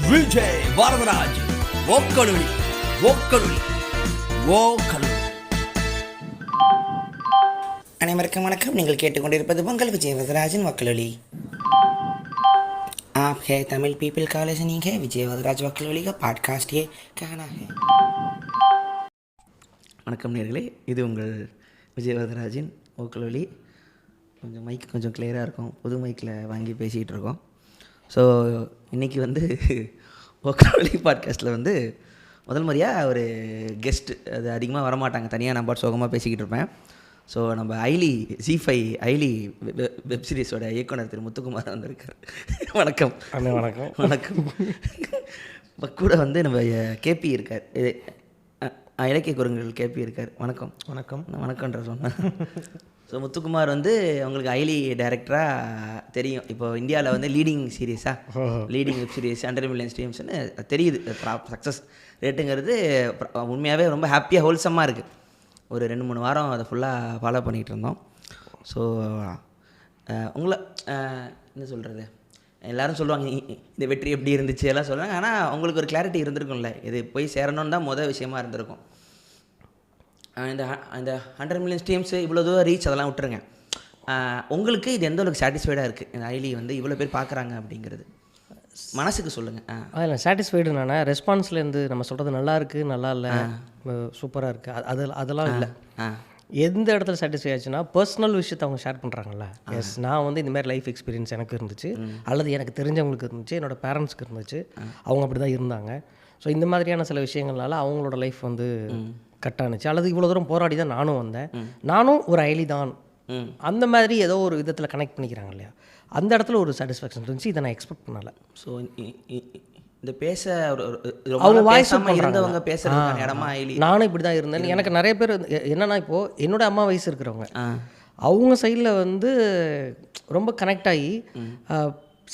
விஜய் வரதராஜ் ஓக்கலுளி ஓக்கலுளி ஓக்கலுளி. அனைவருக்கும் வணக்கம். நீங்கள் கேட்டுக்கொண்டிருப்பது உங்கள் विजय वरदराजन वकलोली. आप है तमिल पीपल का लिसनिंग है विजय वरदराज वकलोली का पॉडकास्ट ये कहना है. வணக்கம் நேர்களே, இது உங்கள் விஜய் வரதராஜின் ஓக்கலொலி. கொஞ்சம் மைக் கொஞ்சம் கிளியராக இருக்கும், புது மைக்கில் வாங்கி பேசிகிட்டு இருக்கோம். ஸோ இன்றைக்கி ஓக்கலொலி பாட்காஸ்ட்டில் முதல் முறையாக ஒரு கெஸ்ட்டு, அது அதிகமாக வரமாட்டாங்க, தனியாக நான் பாட்டு சோகமாக பேசிக்கிட்டு இருப்பேன். ஸோ நம்ம ஜி5 ஐலி வெப் சீரிஸோட இயக்குனர் திரு முத்துக்குமார் வந்திருக்கார். வணக்கம். வணக்கம். வணக்கம். இப்போ கூட நம்ம கேபி இருக்கார், இலக்கிய குரங்கள் கேபி இருக்கார். வணக்கம். வணக்கம். நான் வணக்கன்ற சொன்னேன். ஸோ முத்துக்குமார் உங்களுக்கு ஐலி டைரக்டராக தெரியும். இப்போ இந்தியாவில் லீடிங் சீரீஸாக லீடிங் வெப் சீரிஸ் 100 மில்லியன் ஸ்ட்ரீம்ஸ்னு தெரியுது. சக்ஸஸ் ரேட்டுங்கிறது உண்மையாகவே ரொம்ப ஹாப்பியாக ஹோல்சமாக இருக்குது. ஒரு 2-3 வாரம் அதை ஃபுல்லாக ஃபாலோ பண்ணிகிட்டு இருந்தோம். ஸோ உங்களை என்ன சொல்கிறது, எல்லோரும் சொல்லுவாங்க இந்த வெற்றி எப்படி இருந்துச்சு எல்லாம் சொல்லுவாங்க. ஆனால் உங்களுக்கு ஒரு கிளாரிட்டி இருந்திருக்கும்ல, இது போய் சேரணுன்னு தான் மொதல் விஷயமா இருந்திருக்கும். இந்த 100 மில்லியன் ஸ்ட்ரீம்ஸு இவ்வளோ தூரம் ரீச் அதெல்லாம் விட்டுருங்க. உங்களுக்கு இது எந்த அளவுக்கு சாட்டிஸ்ஃபைடாக இருக்குது, இந்த ஐலி இவ்வளோ பேர் பார்க்குறாங்க அப்படிங்கிறது மனசுக்கு சொல்லுங்கள். அதில் சாட்டிஸ்ஃபைடு நான் ரெஸ்பான்ஸ்லேருந்து நம்ம சொல்கிறது நல்லா இருக்குது, நல்லா இல்லை, சூப்பராக இருக்குது, அதெல்லாம் இல்லை. எந்த இடத்துல சாட்டிஸ்ஃபை ஆச்சுன்னா பர்சனல் விஷயத்தை அவங்க ஷேர் பண்ணுறாங்கல்ல. எஸ், நான் இந்தமாதிரி லைஃப் எக்ஸ்பீரியன்ஸ் எனக்கு இருந்துச்சு, அல்லது எனக்கு தெரிஞ்சவங்களுக்கு இருந்துச்சு, என்னோடய பேரண்ட்ஸ்க்கு இருந்துச்சு, அவங்க அப்படி தான் இருந்தாங்க. ஸோ இந்த மாதிரியான சில விஷயங்கள்னால அவங்களோட லைஃப் கட் ஆணுச்சு, அல்லது இவ்வளோ தூரம் போராடி தான் நானும் வந்தேன், நானும் ஒரு ஐலி தான், அந்த மாதிரி ஏதோ ஒரு விதத்தில் கனெக்ட் பண்ணிக்கிறாங்க இல்லையா, அந்த இடத்துல ஒரு சாட்டிஸ்ஃபேக்ஷன் இருந்துச்சு. இதை நான் எக்ஸ்பெக்ட் பண்ணலை. ஸோ இந்த பேச அவங்க வாய்ஸ் இருந்தவங்க பேசுகிறதுக்கான இடமா ஐலி. நானும் இப்படி தான் இருந்தேன். எனக்கு நிறைய பேர் என்னென்னா, இப்போது என்னோட அம்மா வயசு இருக்கிறவங்க அவங்க சைடில் ரொம்ப கனெக்ட் ஆகி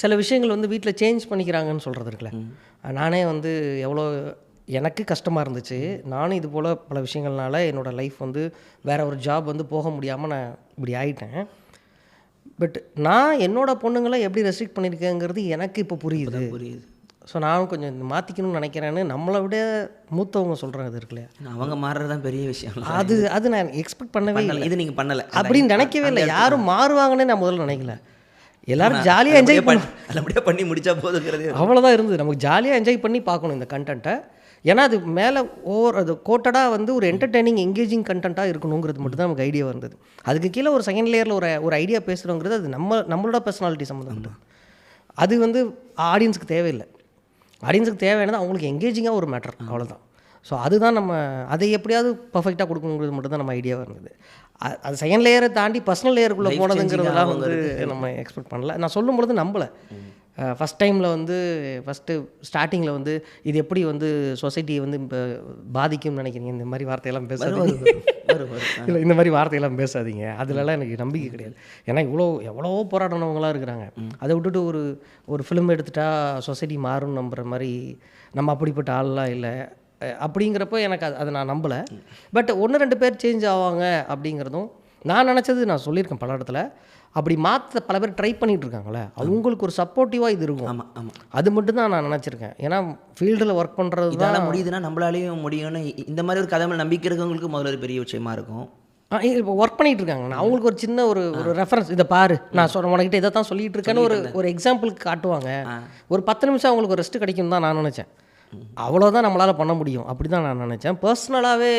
சில விஷயங்கள் வீட்டில் சேஞ்ச் பண்ணிக்கிறாங்கன்னு சொல்கிறது இருக்குல்ல. நானே எவ்வளோ எனக்கு கஷ்டமாக இருந்துச்சு, நானும் இது போல் பல விஷயங்கள்னால என்னோடய லைஃப் வேறு ஒரு ஜாப் போக முடியாமல் நான் இப்படி ஆகிட்டேன். பட் நான் என்னோடய பொண்ணுங்களை எப்படி ரெஸ்ட்ரிக்ட் பண்ணியிருக்கேங்கிறது எனக்கு இப்போ புரியுது. ஸோ நானும் கொஞ்சம் மாற்றிக்கணும்னு நினைக்கிறேன்னு நம்மளை விட மூத்தவங்க சொல்கிறாங்க. இது இருக்குல்லையா, அவங்க மாறுறது தான் பெரிய விஷயம். அது நான் எக்ஸ்பெக்ட் பண்ணவே இல்லை. இது நீங்கள் பண்ணலை அப்படின்னு நினைக்கவே இல்லை. யாரும் மாறுவாங்கன்னு நான் முதல்ல நினைக்கல. எல்லாரும் ஜாலியாக என்ஜாய் பண்ணி முடிச்சா போதுங்கிறது அவ்வளோதான் இருந்தது. நமக்கு ஜாலியாக என்ஜாய் பண்ணி பார்க்கணும் இந்த கண்டென்ட்டை. ஏன்னா அது மேலே அது கோட்டடாக ஒரு என்டர்டெய்னிங் எங்கேஜிங் கண்டென்ட்டாக இருக்கணுங்கிறது மட்டும் தான் நமக்கு ஐடியா வந்தது. அதுக்கு கீழே ஒரு செகண்ட் லேயரில் ஒரு ஐடியா பேசுகிறோங்கிறது அது நம்மளோட பர்சனாலிட்டி சம்மந்தம். அது ஆடியன்ஸுக்கு தேவையில்லை. ஆடியன்ஸுக்கு தேவையானது அவங்களுக்கு எங்கேஜிங்காக ஒரு மேட்டர், அவ்வளோதான். ஸோ அதுதான் நம்ம அதை எப்படியாவது பர்ஃபெக்டாக கொடுக்கணுங்கிறது மட்டும் தான் நம்ம ஐடியாவாக இருந்தது. அது செகண்ட் லேயரை தாண்டி பர்சனல் லேயருக்குள்ளே போனதுங்கிறதுலாம் நம்ம எக்ஸ்பெக்ட் பண்ணல. நான் சொல்லும் பொழுது நம்பலை. ஃபஸ்ட் டைமில் ஃபஸ்ட்டு ஸ்டார்டிங்கில் இது எப்படி சொசைட்டியை இப்போ பாதிக்கும்னு நினைக்கிறீங்க, இந்த மாதிரி வார்த்தையெல்லாம் பேசாதீங்க, இல்லை இந்த மாதிரி வார்த்தையெல்லாம் பேசாதீங்க, அதிலலாம் எனக்கு நம்பிக்கை கிடையாது. ஏன்னா எவ்வளோ போராடினவங்களாம் இருக்கிறாங்க. அதை விட்டுட்டு ஒரு ஃபிலிம் எடுத்துட்டா சொசைட்டி மாறும்னு நம்புகிற மாதிரி நம்ம அப்படிப்பட்ட ஆள்லாம் இல்லை. அப்படிங்கிறப்போ எனக்கு அதை நான் நம்பலை. பட் 1-2 பேர் சேஞ்ச் ஆவாங்க அப்படிங்கிறதும் நான் நினச்சது. நான் சொல்லியிருக்கேன் பல இடத்துல, அப்படி மாற்ற பல பேர் ட்ரை பண்ணிகிட்டு இருக்காங்களே, அவங்களுக்கு ஒரு சப்போர்ட்டிவாக இது இருக்கும். ஆமாம் ஆமாம், அது மட்டும் தான் நான் நினச்சிருக்கேன். ஏன்னா ஃபீல்டில் ஒர்க் பண்ணுறது தான் முடியுதுன்னா நம்மளாலேயும் முடியும்னு இந்த மாதிரி ஒரு கதை நம்பிக்கை இருக்கிறவங்களுக்கு முதல்ல ஒரு பெரிய விஷயமா இருக்கும். இப்போ ஒர்க் பண்ணிகிட்டு இருக்காங்க. அவங்களுக்கு ஒரு சின்ன ஒரு ரெஃபரன்ஸ், இதை பாரு நான் உனக்கிட்ட இதை தான் சொல்லிகிட்டு இருக்கேன்னு ஒரு எக்ஸாம்பிளுக்கு காட்டுவாங்க. ஒரு 10 நிமிஷம் அவங்களுக்கு ஒரு ரெஸ்ட் கிடைக்கும் தான் நான் நினச்சேன். அவ்வளோதான் நம்மளால் பண்ண முடியும், அப்படி தான் நான் நினச்சேன். பர்சனலாகவே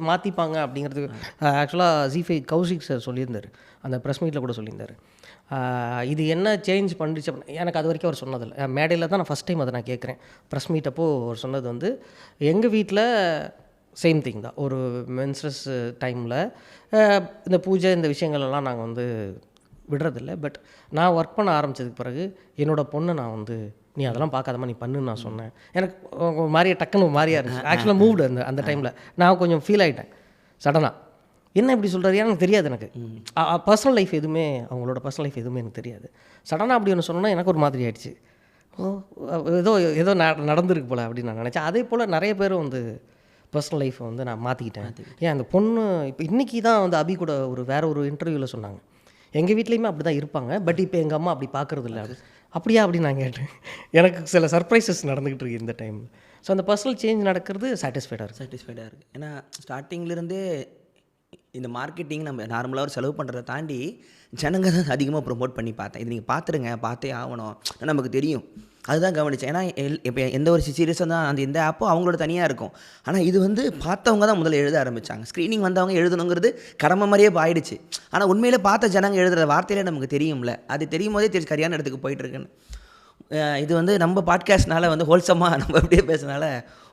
மாற்றிப்பாங்க அப்படிங்கிறதுக்கு ஆக்சுவலாக ஜி5 கௌஷிக் சார் சொல்லியிருந்தார், அந்த ப்ரெஸ் மீட்டில் கூட சொல்லியிருந்தார். இது என்ன சேஞ்ச் பண்ணிச்சு எனக்கு அது வரைக்கும் அவர் சொன்னதில்லை. மேடையில் தான் நான் ஃபஸ்ட் டைம் அதை நான் கேட்குறேன். ப்ரெஸ் மீட் அப்போது அவர் சொன்னது எங்கள் வீட்டில் சேம் திங் தான். ஒரு மென்ஸ்ட்ரஸ் டைமில் இந்த பூஜை இந்த விஷயங்கள்லாம் நாங்கள் விடுறதில்ல. பட் நான் ஒர்க் பண்ண ஆரம்பித்ததுக்கு பிறகு என்னோடய பொண்ணை நான் நீ அதெல்லாம் பார்க்காதமா, நீ பண்ணுன்னு நான் சொன்னேன். எனக்கு ஒரு மாதிரியே டக்குன்னு மாதிரியாக இருந்துச்சு. ஆக்சுவலாக மூவ்டு அந்த டைமில் நான் கொஞ்சம் ஃபீல் ஆகிட்டேன் சடனாக. என்ன இப்படி சொல்கிறாரு, எனக்கு தெரியாது. எனக்கு பர்சனல் லைஃப் எதுவுமே, அவங்களோட பர்சனல் லைஃப் எதுவுமே எனக்கு தெரியாது. சடனாக அப்படி ஒன்று சொன்னோன்னா எனக்கு ஒரு மாதிரி ஆகிடுச்சு. ஏதோ நடந்திருக்கு போல் அப்படின்னு நான் நினச்சேன். அதே போல் நிறைய பேர் பர்சனல் லைஃப்பை நான் மாற்றிக்கிட்டேன். ஏன் அந்த பொண்ணு இப்போ இன்றைக்கி தான் அபி கூட வேறு ஒரு இன்டர்வியூவில் சொன்னாங்க, எங்கள் வீட்லேயுமே அப்படி தான் இருப்பாங்க. பட் இப்போ எங்கள் அம்மா அப்படி பார்க்குறது இல்லை. அப்படியா அப்படின்னு நான் கேட்டேன். எனக்கு சில சர்ப்ரைசஸ் நடந்துக்கிட்டு இருக்கு இந்த டைமில். ஸோ அந்த பர்சனல் சேஞ்ச் நடக்கிறது சாட்டிஸ்ஃபைடாக இருக்குது. ஏன்னா ஸ்டார்டிங்லேருந்தே இந்த மார்க்கெட்டிங் நம்ம நார்மலாக ஒரு செலவு பண்ணுறதை தாண்டி ஜனங்க தான் அதிகமாக ப்ரொமோட் பண்ணி பார்த்தேன். இது நீங்கள் பார்த்துருங்க, பார்த்தே ஆகணும், நமக்கு தெரியும். அதுதான் கவனித்தேன். ஏன்னா இப்போ எந்த ஒரு சீரியஸாக தான் அந்த எந்த ஆப்பும் அவங்களோட தனியாக இருக்கும். ஆனால் இது வந்து பார்த்தவங்க தான் முதல்ல எழுத ஆரம்பித்தாங்க. ஸ்க்ரீனிங் வந்தவங்க எழுதணுங்கிறது கடமை மாதிரியே ஆயிடுச்சு. ஆனால் உண்மையிலே பார்த்த ஜனங்க எழுதுகிற வார்த்தையிலே நமக்கு தெரியும்ல, அது தெரியும் போதே தெரிஞ்சு சரியான இடத்துக்கு போயிட்டுருக்குன்னு. இது வந்து நம்ம பாட்காஸ்ட்னால வந்து ஹோல்சமாக நம்ம அப்படியே பேசுனால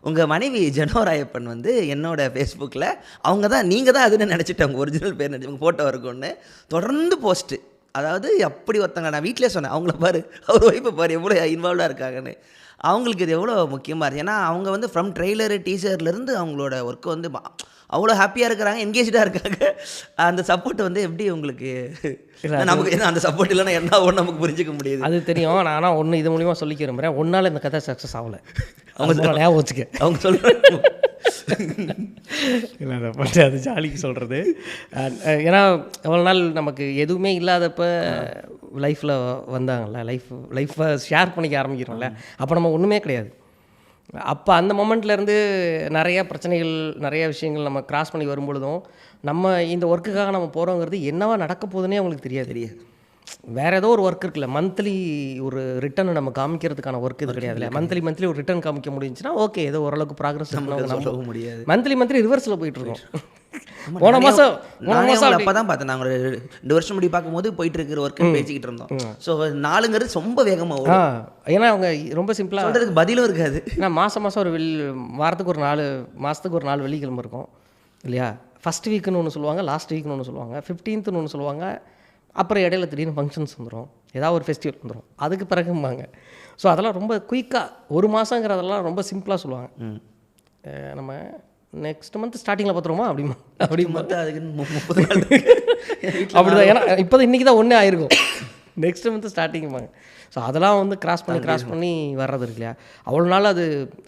உங்கள் மனைவி ஜெனோராயப்பன் வந்து என்னோடய ஃபேஸ்புக்கில் அவங்க தான் நீங்கள் தான் அதுன்னு நினச்சிட்டு அவங்க ஒரிஜினல் பேர் நினச்சி உங்கள் ஃபோட்டோ இருக்குன்னு தொடர்ந்து போஸ்ட்டு. அதாவது அப்படி ஒருத்தங்க நான் வீட்டிலே சொன்னேன், அவங்கள பாரு, அவர் ஒய்ஃபை பாரு எவ்வளோ இன்வால்வாக இருக்காங்கன்னு. அவங்களுக்கு இது எவ்வளோ முக்கியமாக இருக்குது. ஏன்னா அவங்க வந்து ஃப்ரம் ட்ரெய்லரு டீசர்லேருந்து அவங்களோட ஒர்க்கு வந்து அவ்வளோ ஹாப்பியாக இருக்கிறாங்க, என்கேஜாக இருக்காங்க. அந்த சப்போர்ட் வந்து எப்படி உங்களுக்கு நமக்கு அந்த சப்போர்ட் இல்லைன்னா என்ன ஒன்று நமக்கு புரிஞ்சிக்க முடியுது. அது தெரியும். நான் ஆனால் ஒன்று இது மூலிமா சொல்லிக்க விரும்புகிறேன். ஒன்றால் இந்த கதை சக்ஸஸ் ஆகலை. அவங்க ஞாபகம் வச்சுக்க. அவங்க சொல்கிறாங்க இல்லை அதை பற்றி அது ஜாலிக்கு சொல்கிறது. ஏன்னா எவ்வளோ நாள் நமக்கு எதுவுமே இல்லாதப்போ லைஃப்பில் வந்தாங்கல்ல, லைஃப்பை ஷேர் பண்ணிக்க ஆரம்பிக்கிறோம்ல, அப்போ நம்ம ஒன்றுமே கிடையாது. அப்போ அந்த மொமெண்ட்லேருந்து நிறையா பிரச்சனைகள், நிறையா விஷயங்கள் நம்ம கிராஸ் பண்ணி வரும்பொழுதும் நம்ம இந்த ஒர்க்குக்காக நம்ம போகிறோங்கிறது என்னவா நடக்க போகுதுன்னே அவங்களுக்கு தெரியாது. வேறு ஏதோ ஒரு ஒர்க் இருக்குல்ல, மந்த்லி ஒரு ரிட்டர்ன் நம்ம காமிக்கிறதுக்கான ஒர்க் இது கிடையாதுல்ல. மந்த்லி ஒரு ரிட்டர்ன் காமிக்க முடிஞ்சுன்னா ஓகே, ஏதோ ஓரளவுக்கு ப்ராக்ரஸ் சொல்ல முடியாது. மந்த்லி ரிவர்ஸில் போயிட்டுருக்கோம். போன மாதம் அப்போ தான் பார்த்தேன், நாங்கள் 2 வருஷம் முடி பார்க்கும்போது போயிட்டு இருக்கிற ஒர்க்கு பேசிக்கிட்டு இருந்தோம். ஸோ 4ங்கிறது ரொம்ப வேகமாக வரும். ஏன்னா அவங்க ரொம்ப சிம்பிளாக சொல்கிறதுக்கு பதிலும் இருக்காது. ஏன்னா மாதம் ஒரு வாரத்துக்கு ஒரு 4 மாதத்துக்கு ஒரு 4 வெள்ளிக்கிழமை இருக்கும் இல்லையா. ஃபஸ்ட் வீக்குன்னு ஒன்று சொல்லுவாங்க, லாஸ்ட் வீக்னு ஒன்று சொல்லுவாங்க, 15th ஒன்று சொல்லுவாங்க, அப்புறம் இடையில திடீர்னு ஃபங்க்ஷன்ஸ் வந்துடும், ஏதாவது ஒரு ஃபெஸ்டிவல் வந்துடும், அதுக்கு பிறகும்பாங்க. ஸோ அதெல்லாம் ரொம்ப குயிக்காக 1 மாதங்கிறதெல்லாம் ரொம்ப சிம்பிளாக சொல்லுவாங்க. நம்ம நெக்ஸ்ட் மந்த் ஸ்டார்டிங்கில் பார்த்துருவோமா அப்படிமா பார்த்தா அதுக்கு 30 நாள் அப்படிதான். ஏன்னா இப்போ தான் இன்றைக்கி தான் ஒன்றே ஆயிருக்கும், நெக்ஸ்ட் மந்த் ஸ்டார்டிங்குமாங்க. ஸோ அதெல்லாம் வந்து கிராஸ் பண்ணி வர்றது இருக்கு இல்லையா. அவ்வளோ நாள் அது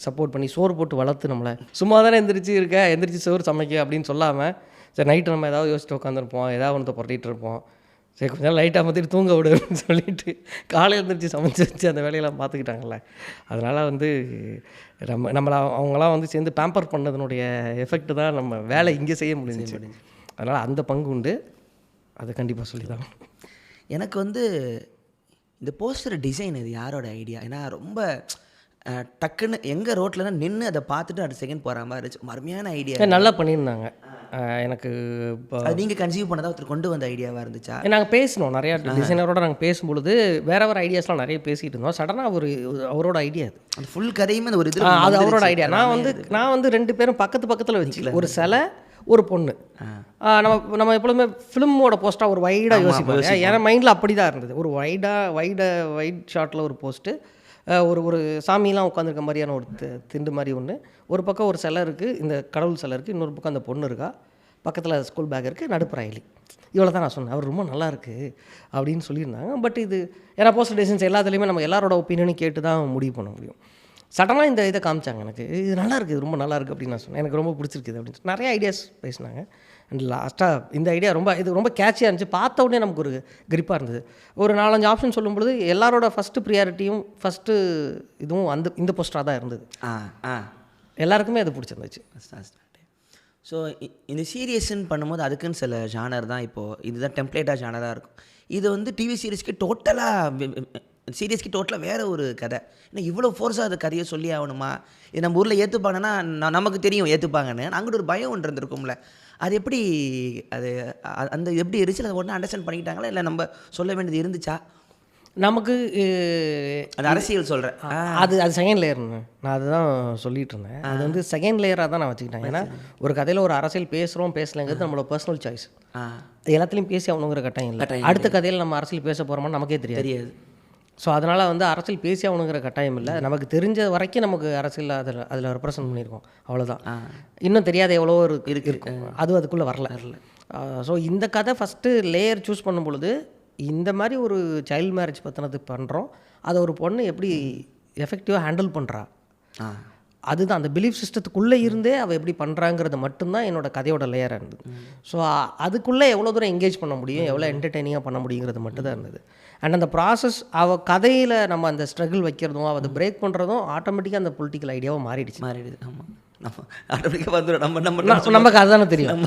சப்போர்ட் பண்ணி சோறு போட்டு வளர்த்து நம்மளை சும்மா தானே எந்திரிச்சு சோறு சமைக்க அப்படின்னு சொல்லாமல், சரி நைட்டு நம்ம ஏதாவது யோசிச்சுட்டு உட்காந்துருப்போம், ஏதாவது ஒன்று புரட்டிகிட்டு இருப்போம், சரி கொஞ்சம் நேரம் லைட்டாக மாற்றிட்டு தூங்க விடுன்னு சொல்லிட்டு காலையில் எழுந்திரிச்சு சமைச்சு வச்சு அந்த வேலையெல்லாம் பார்த்துக்கிட்டாங்கல்ல. அதனால் வந்து நம்மளை அவங்களாம் வந்து சேர்ந்து பேம்பர் பண்ணதுனுடைய எஃபெக்ட் தான் நம்ம வேலை இங்கே செய்ய முடிஞ்சிச்சு. அதனால் அந்த பங்கு உண்டு, அது கண்டிப்பாக சொல்லி தான். எனக்கு வந்து இந்த போஸ்டர் டிசைன் இது யாரோட ஐடியா? ஏன்னா ரொம்ப டக்குன்னு எங்கள் ரோட்லனா நின்று அதை பார்த்துட்டு அடுத்த செகண்ட் போகிற மாதிரி இருந்துச்சு. அருமையான ஐடியா, நல்லா பண்ணியிருந்தாங்க. எனக்கு இப்போ நீங்கள் கன்சீவ் பண்ணதாக ஒருத்தர் கொண்டு வந்த ஐடியாவாக இருந்துச்சா? நாங்கள் பேசினோம் நிறையா டிசைனரோட, நாங்கள் பேசும்பொழுது வேறு ஐடியாஸ்லாம் நிறைய பேசிகிட்டு இருந்தோம். சடனாக அவரோட ஐடியா அது, அந்த ஃபுல் கதையுமே அந்த ஒரு இது அது அவரோட ஐடியா. நான் வந்து 2 பேரும் பக்கத்தில் வச்சுக்கல, ஒரு சிலை ஒரு பொண்ணு. நம்ம எப்பொழுதுமே ஃபிலிமோட போஸ்ட்டாக ஒரு வைடாக யோசிப்போம். ஏன்னா மைண்டில் அப்படி தான் இருந்தது. ஒரு வைட் ஷாட்டில் ஒரு போஸ்ட்டு, ஒரு சாமியெலாம் உட்காந்துருக்க மாதிரியான ஒரு திண்டு மாதிரி ஒன்று, ஒரு பக்கம் ஒரு சிலை இருக்குது, இந்த கடவுள் சிலை இருக்குது, இன்னொரு பக்கம் அந்த பொண்ணு இருக்கா, பக்கத்தில் ஸ்கூல் பேக் இருக்குது, நடுப்புற ஐலி. இவ்வளோ தான் நான் சொன்னேன். அவர் ரொம்ப நல்லா இருக்குது அப்படின்னு சொல்லியிருந்தாங்க. பட் இது ஏன்னா போஸ்டர் டிசைன்ஸ் எல்லாத்துலேயுமே நம்ம எல்லாரோட ஒப்பீனியனும் கேட்டு தான் முடிவு பண்ண முடியும். சடனாக இந்த இதை காமிச்சாங்க, எனக்கு இது நல்லா இருக்குது, ரொம்ப நல்லா இருக்குது அப்படின்னு நான் சொன்னேன். எனக்கு ரொம்ப பிடிச்சிருக்குது அப்படின்னு சொல்லி நிறைய ஐடியாஸ் பேசினாங்க. அண்ட் லாஸ்ட்டாக இந்த ஐடியா இது ரொம்ப கேட்சியாக இருந்துச்சு. பார்த்த உடனே நமக்கு ஒரு கிரிப்பாக இருந்தது. ஒரு 4-5 ஆப்ஷன் சொல்லும்பொழுது எல்லாரோட ஃபஸ்ட்டு ப்ரியாரிட்டியும் ஃபஸ்ட்டு இதுவும் இந்த போஸ்டராக தான் இருந்தது. எல்லாருக்குமே அது பிடிச்சிருந்துச்சு. ஸோ இந்த சீரியஸ்ன்னு பண்ணும்போது அதுக்குன்னு சில ஜானர் தான், இப்போது இதுதான் டெம்ப்ளேட்டாக ஜானராக இருக்கும். இது வந்து டிவி சீரிஸ்க்கு டோட்டலாக வேறு ஒரு கதை. ஏன்னா இவ்வளோ ஃபோர்ஸாக அந்த கதையை சொல்லி ஆகணுமா, இது நம்ம ஊரில் ஏற்றுப்பாங்கன்னா நமக்கு தெரியும் ஏற்றுப்பாங்கன்னு, அங்கிட்ட ஒரு பயம் ஒன்று இருந்திருக்கும்ல. அது எப்படி அந்த எப்படி இருந்துச்சு, அதை ஒன்று அண்டர்ஸ்டாண்ட் பண்ணிக்கிட்டாங்களா, இல்லை நம்ம சொல்ல வேண்டியது இருந்துச்சா? நமக்கு அது அரசியல் சொல்கிறேன், அது செகண்ட் லேயர்னு நான் அதுதான் சொல்லிட்டு இருந்தேன். அது வந்து செகண்ட் லேயராக தான் நான் வச்சுக்கிட்டேன். ஏன்னா ஒரு கதையில் ஒரு அரசியல் பேசலைங்கிறது நம்மளோட பர்சனல் சாய்ஸ். எல்லாத்துலேயும் பேசி ஆகணுங்கிற கட்டாயம் இல்லை. அடுத்த கதையில் நம்ம அரசியல் பேச போகிறோமான்னு நமக்கே தெரியாது. ஸோ அதனால் வந்து அரசியல் பேசி ஆகணுங்கிற கட்டாயம் இல்லை. நமக்கு தெரிஞ்ச வரைக்கும் நமக்கு அரசியல் அதில் ரெப்ரசன்ட் பண்ணியிருக்கோம், அவ்வளோதான். இன்னும் தெரியாத எவ்வளோ இருக்கும், அதுக்குள்ளே வரல. ஸோ இந்த கதை ஃபஸ்ட்டு லேயர் சூஸ் பண்ணும் பொழுது இந்த மாதிரி ஒரு சைல்டு மேரேஜ் பற்றினது பண்ணுறோம், அதை ஒரு பொண்ணு எப்படி எஃபெக்டிவாக ஹேண்டில் பண்ணுறா அதுதான் அந்த பிலீஃப் சிஸ்டத்துக்குள்ளே இருந்தே அவள் எப்படி பண்ணுறாங்கிறது மட்டும்தான் என்னோட கதையோட லேயராக இருந்தது. ஸோ அதுக்குள்ளே எவ்வளோ தூரம் என்கேஜ் பண்ண முடியும், எவ்வளோ என்டர்டெய்னிங்காக பண்ண முடியுங்கிறது மட்டும் தான் இருந்தது. அண்ட் அந்த ப்ராசஸ் அவள் கதையில் நம்ம அந்த ஸ்ட்ரகிள் வைக்கிறதும் அதை பிரேக் பண்ணுறதும் ஆட்டோமேட்டிக்காக அந்த பொலிட்டிக்கல் ஐடியாவை மாறிடுது. ஆமாம், நம்ம ஆட்டோமேட்டிக்காக வந்துடும். நமக்கு அதுதானே தெரியும்,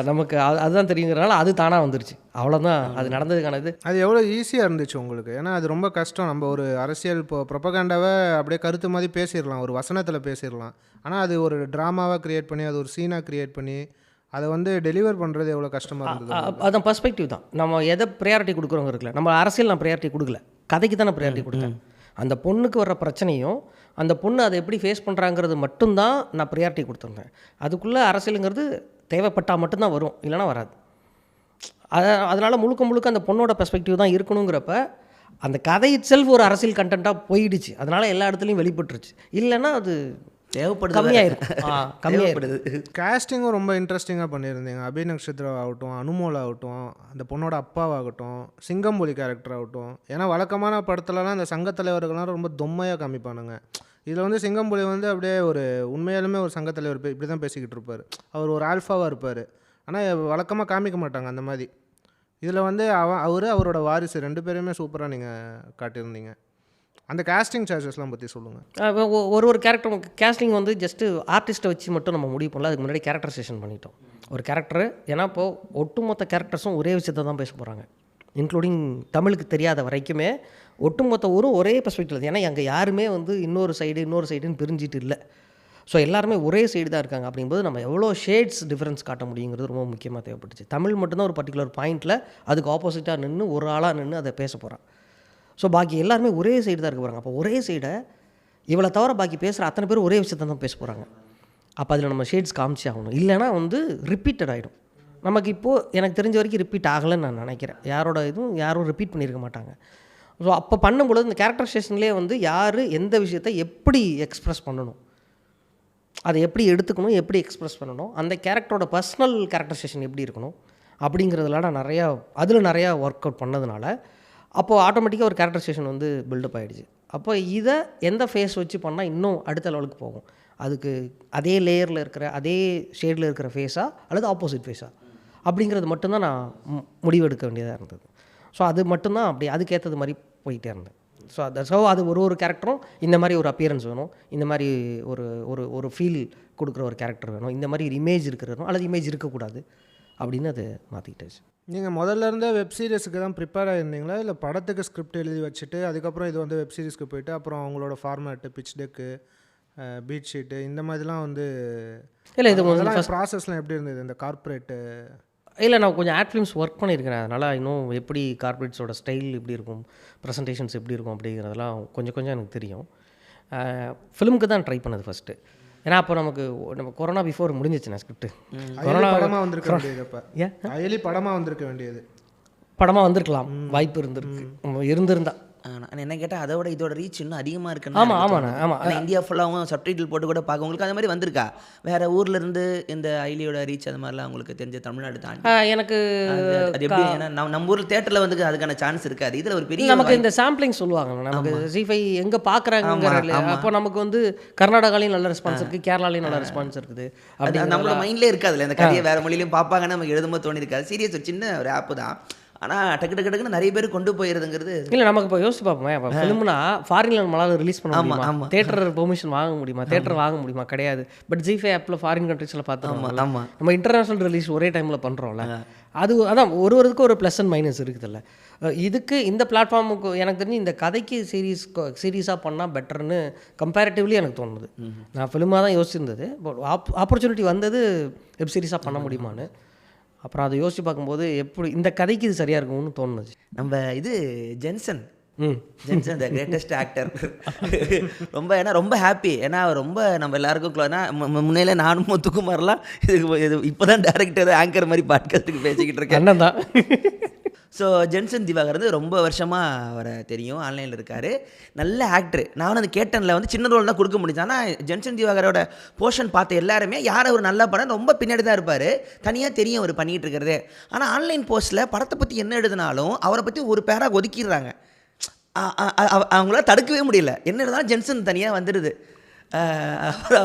நமக்கு அதுதான் தெரியுங்கிறனால அது தானாக வந்துருச்சு. அவ்வளோதான் அது நடந்ததுக்கானது. அது எவ்வளோ ஈஸியாக இருந்துச்சு உங்களுக்கு? ஏன்னா அது ரொம்ப கஷ்டம். நம்ம ஒரு அரசியல் இப்போ ப்ரொபகண்டாவை அப்படியே கருத்து மாதிரி பேசிடலாம், ஒரு வசனத்தில் பேசிடலாம். ஆனால் அது ஒரு ட்ராமாவாக க்ரியேட் பண்ணி அது ஒரு சீனாக க்ரியேட் பண்ணி அதை வந்து டெலிவர் பண்ணுறது எவ்வளோ கஷ்டமாக இருந்தது. அதான் பர்ஸ்பெக்டிவ் தான். நம்ம எதை ப்ரையாரிட்டி கொடுக்குறோங்க இருக்குல்ல, நம்ம அரசியல் நான் ப்ரையாரிட்டி கொடுக்கல, கதைக்கு தான் நான் ப்ரையாரிட்டி கொடுத்தேன். அந்த பொண்ணுக்கு வர்ற பிரச்சனையும் அந்த பொண்ணு அதை எப்படி ஃபேஸ் பண்ணுறாங்கிறது மட்டும்தான் நான் ப்ரையாரிட்டி கொடுத்துருந்தேன். அதுக்குள்ளே அரசியலுங்கிறது தேவைப்பட்டால் மட்டும்தான் வரும், இல்லைனா வராது. அதனால் முழுக்க அந்த பொண்ணோட பெர்ஸ்பெக்டிவ் தான் இருக்கணுங்கிறப்ப அந்த கதை இட் செல்ஃப் ஒரு அரசியல் கண்டென்ட்டாக போயிடுச்சு. அதனால் எல்லா இடத்துலையும் வெளிப்பட்டுருச்சு. இல்லைன்னா அது தேவைப்படுது, கம்மியாகிடுது. கேஸ்டிங்கும் ரொம்ப இன்ட்ரெஸ்டிங்காக பண்ணியிருந்தீங்க. அபி நக்ஷத்ரா ஆகட்டும், அனுமோல் ஆகட்டும், அந்த பொண்ணோட அப்பாவாகட்டும், சிங்கம்புலி கேரக்டர் ஆகட்டும். ஏன்னா வழக்கமான படத்துலலாம் அந்த சங்கத் தலைவர்கள்லாம் ரொம்ப தொம்மையாக காமிப்பானுங்க. இதில் வந்து சிங்கம்புலி வந்து அப்படியே ஒரு உண்மையாலுமே ஒரு சங்கத்தலைவர் இப்படி தான் பேசிக்கிட்டு இருப்பார். அவர் ஒரு ஆல்ஃபாவாக இருப்பார். ஆனால் வழக்கமாக காமிக்க மாட்டாங்க அந்த மாதிரி. இதில் வந்து அவரோட வாரிசு 2 பேருமே சூப்பராக நீங்கள் காட்டியிருந்தீங்க. அந்த கேஸ்டிங் சார்ஜஸ்லாம் பற்றி சொல்லுங்கள். ஒரு கேரக்டர் கேஸ்டிங் வந்து ஜஸ்ட்டு ஆர்டிஸ்ட்டை வச்சு மட்டும் நம்ம முடிவு பண்ணல. அதுக்கு முன்னாடி கேரக்டரைசேஷன் பண்ணிட்டோம் ஒரு கேரக்டர். ஏன்னா இப்போது ஒட்டுமொத்த கேரக்டர்ஸும் ஒரே விஷயத்தை தான் பேச போகிறாங்க, இன்க்ளூடிங் தமிழுக்கு தெரியாத வரைக்குமே ஒட்டுமொத்த ஒரே பெர்ஸ்பெக்டிவ். ஏன்னா அங்கே யாருமே வந்து இன்னொரு சைடுன்னு பிரிஞ்சிட்டு இல்லை. ஸோ எல்லாருமே ஒரே சைடு தான் இருக்காங்க. அப்படிங்கும்போது நம்ம எவ்வளோ ஷேட்ஸ் டிஃப்ரென்ஸ் காட்ட முடியுங்கிறது ரொம்ப முக்கியமாக தேவைப்பட்டுச்சு. தமிழ் மட்டும்தான் ஒரு பர்டிகுலர் பாயிண்ட்டில் அதுக்கு ஆப்போசிட்டாக நின்று ஒரு ஆளாக நின்று அதை பேச போகிறான். ஸோ பாக்கி எல்லாருமே ஒரே சைடு தான் இருக்க போகிறாங்க. அப்போ ஒரே சைடை இவ்வளோ தவிர பாக்கி பேசுகிற அத்தனை பேர் ஒரே விஷயத்தை தான் பேச போகிறாங்க. அப்போ அதில் நம்ம ஷேட்ஸ் காமிச்சு ஆகணும், இல்லைனா வந்து ரிப்பீட்டட் ஆகிடும். நமக்கு இப்போது எனக்கு தெரிஞ்ச வரைக்கும் ரிப்பீட் ஆகலைன்னு நான் நினைக்கிறேன். யாரும் ரிப்பீட் பண்ணியிருக்க மாட்டாங்க. ஸோ அப்போ பண்ணும்பொழுது இந்த கேரக்டரைசேஷன்லேயே வந்து யார் எந்த விஷயத்தை எப்படி எக்ஸ்ப்ரெஸ் பண்ணணும், அதை எப்படி எடுத்துக்கணும், எப்படி எக்ஸ்ப்ரெஸ் பண்ணணும், அந்த கேரக்டரோட பர்சனல் கேரக்டரைசேஷன் எப்படி இருக்கணும் அப்படிங்கிறதுல நான் நிறையா ஒர்க் அவுட் பண்ணதுனால அப்போது ஆட்டோமேட்டிக்காக ஒரு கேரக்டரைசேஷன் வந்து பில்டப் ஆகிடுச்சு. அப்போ இதை எந்த ஃபேஸ் வச்சு பண்ணால் இன்னும் அடுத்த லெவலுக்கு போகும், அதுக்கு அதே லேயரில் இருக்கிற அதே ஷேடில் இருக்கிற ஃபேஸா அல்லது ஆப்போசிட் ஃபேஸா அப்படிங்கிறது மட்டும்தான் நான் முடிவெடுக்க வேண்டியதாக இருந்தது. ஸோ அது மட்டும்தான் அப்படி அதுக்கேற்றது மாதிரி போயிட்டே இருந்தேன். ஸோ அது ஒரு கேரக்டரும் இந்த மாதிரி ஒரு அப்பியரன்ஸ் வேணும், இந்த மாதிரி ஒரு ஃபீல் கொடுக்குற ஒரு கேரக்டர் வேணும், இந்த மாதிரி ஒரு இமேஜ் இருக்கிறதும் அல்லது இமேஜ் இருக்கக்கூடாது அப்படின்னு அது மாற்றிக்கிட்டாச்சு. நீங்கள் முதல்ல இருந்தே வெப் சீரிஸுக்கு தான் ப்ரிப்பேர் ஆகிருந்தீங்களா, இல்லை படத்துக்கு ஸ்கிரிப்ட் எழுதி வச்சுட்டு அதுக்கப்புறம் இது வந்து வெப் சீரிஸ்க்கு போயிட்டு அப்புறம் அவங்களோட format, pitch deck, beat sheet இந்த மாதிரிலாம் வந்து இல்லை இது ப்ராசஸ்லாம் எப்படி இருந்தது இந்த கார்ப்பரேட்டு? இல்லை நான் கொஞ்சம் ஆட் ஃபிலிம்ஸ் ஒர்க் பண்ணியிருக்கிறேன். அதனால் இன்னும் எப்படி கார்ப்பரேட்ஸோட ஸ்டைல் எப்படி இருக்கும், ப்ரெசன்டேஷன்ஸ் எப்படி இருக்கும் அப்படிங்கிறதெல்லாம் கொஞ்சம் எனக்கு தெரியும். ஃபிலிமுக்கு தான் ட்ரை பண்ணது ஃபஸ்ட்டு. ஏன்னா அப்போ நம்ம கொரோனா பிஃபோர் முடிஞ்சிச்சுண்ணா ஸ்கிரிப்ட். கொரோனா படமாக வந்திருக்க வேண்டியது, அப்போ அயலி படமாக வந்திருக்க வேண்டியது. படமாக வந்திருக்கலாம், வாய்ப்பு இருந்திருந்தா. என்ன கேட்டால் அதோட இதோட ரீச் இன்னும் அதிகமாக இருக்குன்னு. ஆமாம் இந்தியா ஃபுல்லாகவும் சப்டைட்டில் போட்டு கூட பார்க்க உங்களுக்கு அது மாதிரி வந்திருக்கா? வேறு ஊர்லேருந்து இந்த ஐலியோட ரீச் அது மாதிரிலாம் உங்களுக்கு தெரிஞ்ச தமிழ்நாடு தாண்டி எனக்கு அது எப்படி? ஏன்னா நம்ம ஊரில் தேட்டரில் வந்து அதுக்கான சான்ஸ் இருக்காது. இதில் ஒரு பெரிய நமக்கு இந்த சாம்பிளிங் சொல்லுவாங்க, நமக்கு ஜி5 எங்கே பார்க்குறாங்க. அப்போ நமக்கு வந்து கர்நாடகாலையும் நல்ல ரெஸ்பான்ஸ் இருக்குது, கேரளாலையும் நல்ல ரெஸ்பான்ஸ் இருக்குது. அப்படி நம்மளோட மைண்ட்லேயே இருக்காதுல்ல, இந்த கதையை வேறு மொழியிலையும் பார்ப்பாங்கன்னு நமக்கு எழுதும்போது தோணிருக்காது. சீரியஸ் ஒரு சின்ன ஒரு ஆப்பு தான், ஆனால் டக்குன்னு நிறைய பேர் கொண்டு போயிருதுங்கிறது இல்லை. நமக்கு இப்போ யோசிச்சு பார்ப்போம், இப்போ ஃபிலிம்னா ஃபாரின்ல நம்மளால் ரிலீஸ் பண்ண முடியுமா, தேட்டர் பெர்மிஷன் வாங்க முடியுமா, தேட்டர் வாங்க முடியுமா, கிடையாது. பட் ஜி5 ஆப்பில் ஃபாரின் கண்ட்ரீஸில் பார்த்துருவோம். நம்ம இன்டர்நேஷனல் ரிலீஸ் ஒரே டைமில் பண்ணுறோம்ல, அதான் ஒருவருக்கு ஒரு ப்ளஸ் அண்ட் மைனஸ் இருக்குதுல்ல. இதுக்கு இந்த பிளாட்ஃபார்முக்கு எனக்கு தெரிஞ்சு இந்த கதைக்கு சீரீஸாக பண்ணால் பெட்டர்னு கம்பேரிட்டிவ்லி எனக்கு தோணுது. நான் ஃபிலிமாக தான் யோசிச்சிருந்தது, பட் ஆப்பர்ச்சுனிட்டி வந்தது வெப் சீரிஸாக பண்ண முடியுமான்னு. அப்புறம் அதை யோசிச்சு பார்க்கும்போது எப்படி இந்த கதைக்கு இது சரியாக இருக்கும்னு தோணுச்சு. நம்ம இது ஜென்சன் த கிரேட்டஸ்ட் ஆக்டர் ரொம்ப ஹாப்பி. ஏன்னா அவர் ரொம்ப நம்ம எல்லாருக்கும் முன்னையில நானும் முத்துக்குமார்லாம் இது இப்போ தான் டேரக்டர் ஆங்கர் மாதிரி பாட்காஸ்ட்டுக்கு பேசிக்கிட்டு இருக்கேன். அண்ணன் தான். ஸோ ஜென்சன் திவாகர் வந்து ரொம்ப வருஷமாக அவரை தெரியும், ஆன்லைனில் இருக்கார், நல்ல ஆக்டர். நானும் அந்த கேட்டனில் வந்து சின்ன ரோல் தான் கொடுக்க முடிஞ்சு. ஆனால் ஜென்சன் திவாகரோட போர்ஷன் பார்த்த எல்லாருமே யார் அவர் நல்லா படம் ரொம்ப பின்னாடி தான் இருப்பார், தனியாக தெரியும் அவர் பண்ணிகிட்டு இருக்கிறது. ஆனால் ஆன்லைன் போஸ்ட்டில் படத்தை பற்றி என்ன எழுதினாலும் அவரை பற்றி ஒரு பேராக ஒதுக்கிடுறாங்க. அவங்களால தடுக்கவே முடியல, என்ன இருந்தாலும் ஜென்சன் தனியாக வந்துடுது.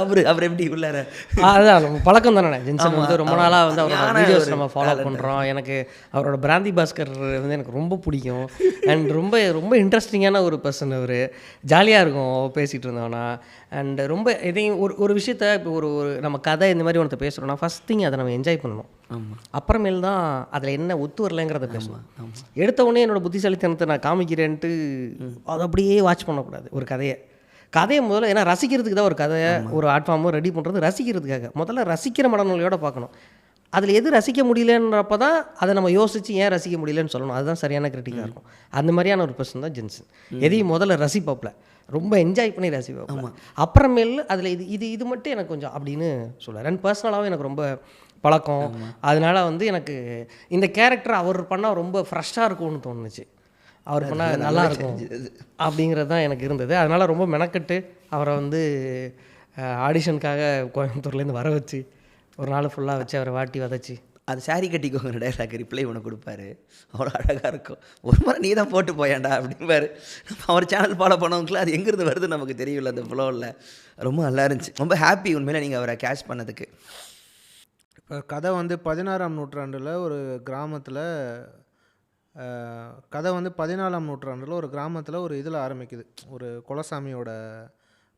அவர் எப்படி உள்ளார அதான் நம்ம பழக்கம் தானே ஜென்சன் வந்து ரொம்ப நாளாக வந்து அவரோட ஞான வீடியோஸ் ஒரு நம்ம ஃபாலோ talent. பண்ணுறோம். எனக்கு அவரோட பிராந்தி பாஸ்கர் வந்து எனக்கு ரொம்ப பிடிக்கும். அண்ட் ரொம்ப ரொம்ப இன்ட்ரெஸ்டிங்கான ஒரு பர்சன் அவர். ஜாலியாக இருக்கும் பேசிகிட்டு இருந்தோன்னா. அண்ட் ரொம்ப எதையும் ஒரு விஷயத்த இப்போ ஒரு நம்ம கதை இந்த மாதிரி ஒன்று பேசுகிறோன்னா ஃபஸ்ட் திங் அதை நம்ம என்ஜாய் பண்ணணும். அப்புறமேல் தான் அதில் என்ன ஒத்து வரலைங்கிறத பேசணும். எடுத்த உடனே என்னோடய புத்திசாலித்தனத்தை நான் காமிக்கிறேன்ட்டு அதை அப்படியே வாட்ச் பண்ணக்கூடாது ஒரு கதையை முதல்ல. ஏன்னா ரசிக்கிறதுக்கு தான் ஒரு கதையை ஒரு ஆர்ட் ஃபார்மும் ரெடி பண்ணுறது ரசிக்கிறதுக்காக. முதல்ல ரசிக்கிற மனநிலையோட பார்க்கணும். அதில் எது ரசிக்க முடியலன்றப்ப தான் அதை நம்ம யோசித்து ஏன் ரசிக்க முடியலன்னு சொல்லணும். அதுதான் சரியான கிரிட்டிக்காக இருக்கும். அந்த மாதிரியான ஒரு பர்சன் தான் ஜென்சன். எதையும் முதல்ல ரசிப்பாப்பில், ரொம்ப என்ஜாய் பண்ணி ரசிப்பாப்பில். அப்புறமேல் அதில் இது மட்டும் எனக்கு கொஞ்சம் அப்படின்னு சொல்லுவார். அண்ட் பர்சனலாகவும் எனக்கு ரொம்ப பழக்கம். அதனால் வந்து எனக்கு இந்த கேரக்டர் அவர் பண்ணால் ரொம்ப ஃப்ரெஷ்ஷாக இருக்கும்னு தோணுச்சு. அவர் பண்ணால் நல்லா இருக்கும் அப்படிங்கிறது தான் எனக்கு இருந்தது. அதனால் ரொம்ப மெனக்கட்டு அவரை வந்து ஆடிஷனுக்காக கோயம்புத்தூர்லேருந்து வர வச்சு ஒரு நாள் ஃபுல்லாக வச்சு அவரை வாட்டி வதச்சி அது சாரி கட்டிக்கோங்க டைலாக் ரிப்ளை ஒன்று கொடுப்பாரு. அவ்வளோ அழகாக இருக்கும். ஒரு முறை நீ தான் போட்டு போயாண்டா அப்படிம்பாரு. அவர் சேனல் ஃபாலோ பண்ணவங்களுக்குலாம் அது எங்கேருந்து வருது நமக்கு தெரியல. அந்த ஃப்ளோவில் ரொம்ப நல்லா இருந்துச்சு. ரொம்ப ஹாப்பி உண்மையில நீங்கள் அவரை கேட்ச் பண்ணதுக்கு. இப்போ கதை வந்து 16ஆம் நூற்றாண்டில் ஒரு கிராமத்தில் கதை வந்து 14ஆம் நூற்றாண்டில் ஒரு கிராமத்தில் ஒரு இதில் ஆரம்பிக்குது. ஒரு குலசாமியோட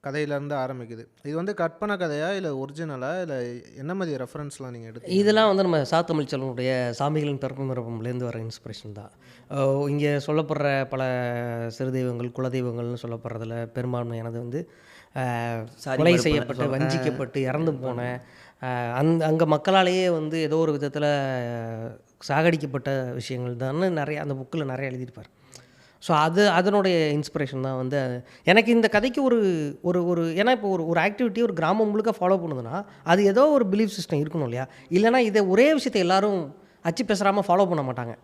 கதையிலேருந்து ஆரம்பிக்குது. இது வந்து கற்பனை கதையா இல்லை ஒரிஜினலா இல்லை என்ன மாதிரி ரெஃபரன்ஸ்லாம் நீங்கள் எடுத்து? இதெல்லாம் வந்து நம்ம சாத்தமிழ்ச்சலனுடைய சாமிகளின் பிறப்பும் இறப்பும்லேருந்து வர இன்ஸ்பிரேஷன் தான். இங்கே சொல்லப்படுற பல சிறுதெய்வங்கள் குலதெய்வங்கள்னு சொல்லப்படுறதுல பெரும்பான்மையானது வந்து கொலை செய்யப்பட்டு வஞ்சிக்கப்பட்டு இறந்து போன அங்கே மக்களாலேயே வந்து ஏதோ ஒரு விதத்தில் சாகடிக்கப்பட்ட விஷயங்கள் தான் நிறைய அந்த புக்கில் நிறைய எழுதியிருப்பார். ஸோ அதனுடைய இன்ஸ்பிரேஷன் தான் வந்து எனக்கு இந்த கதைக்கு ஒரு ஒரு ஒரு ஏன்னா இப்போ ஒரு ஆக்டிவிட்டி ஒரு கிராமம் முழுக்க ஃபாலோ பண்ணுதுன்னா அது ஏதோ ஒரு பிலீஃப் சிஸ்டம் இருக்கணும் இல்லையா? இல்லைனா இதை ஒரே விஷயத்தை எல்லோரும் அச்சு பேசுகிறாமல் ஃபாலோ பண்ண மாட்டாங்க.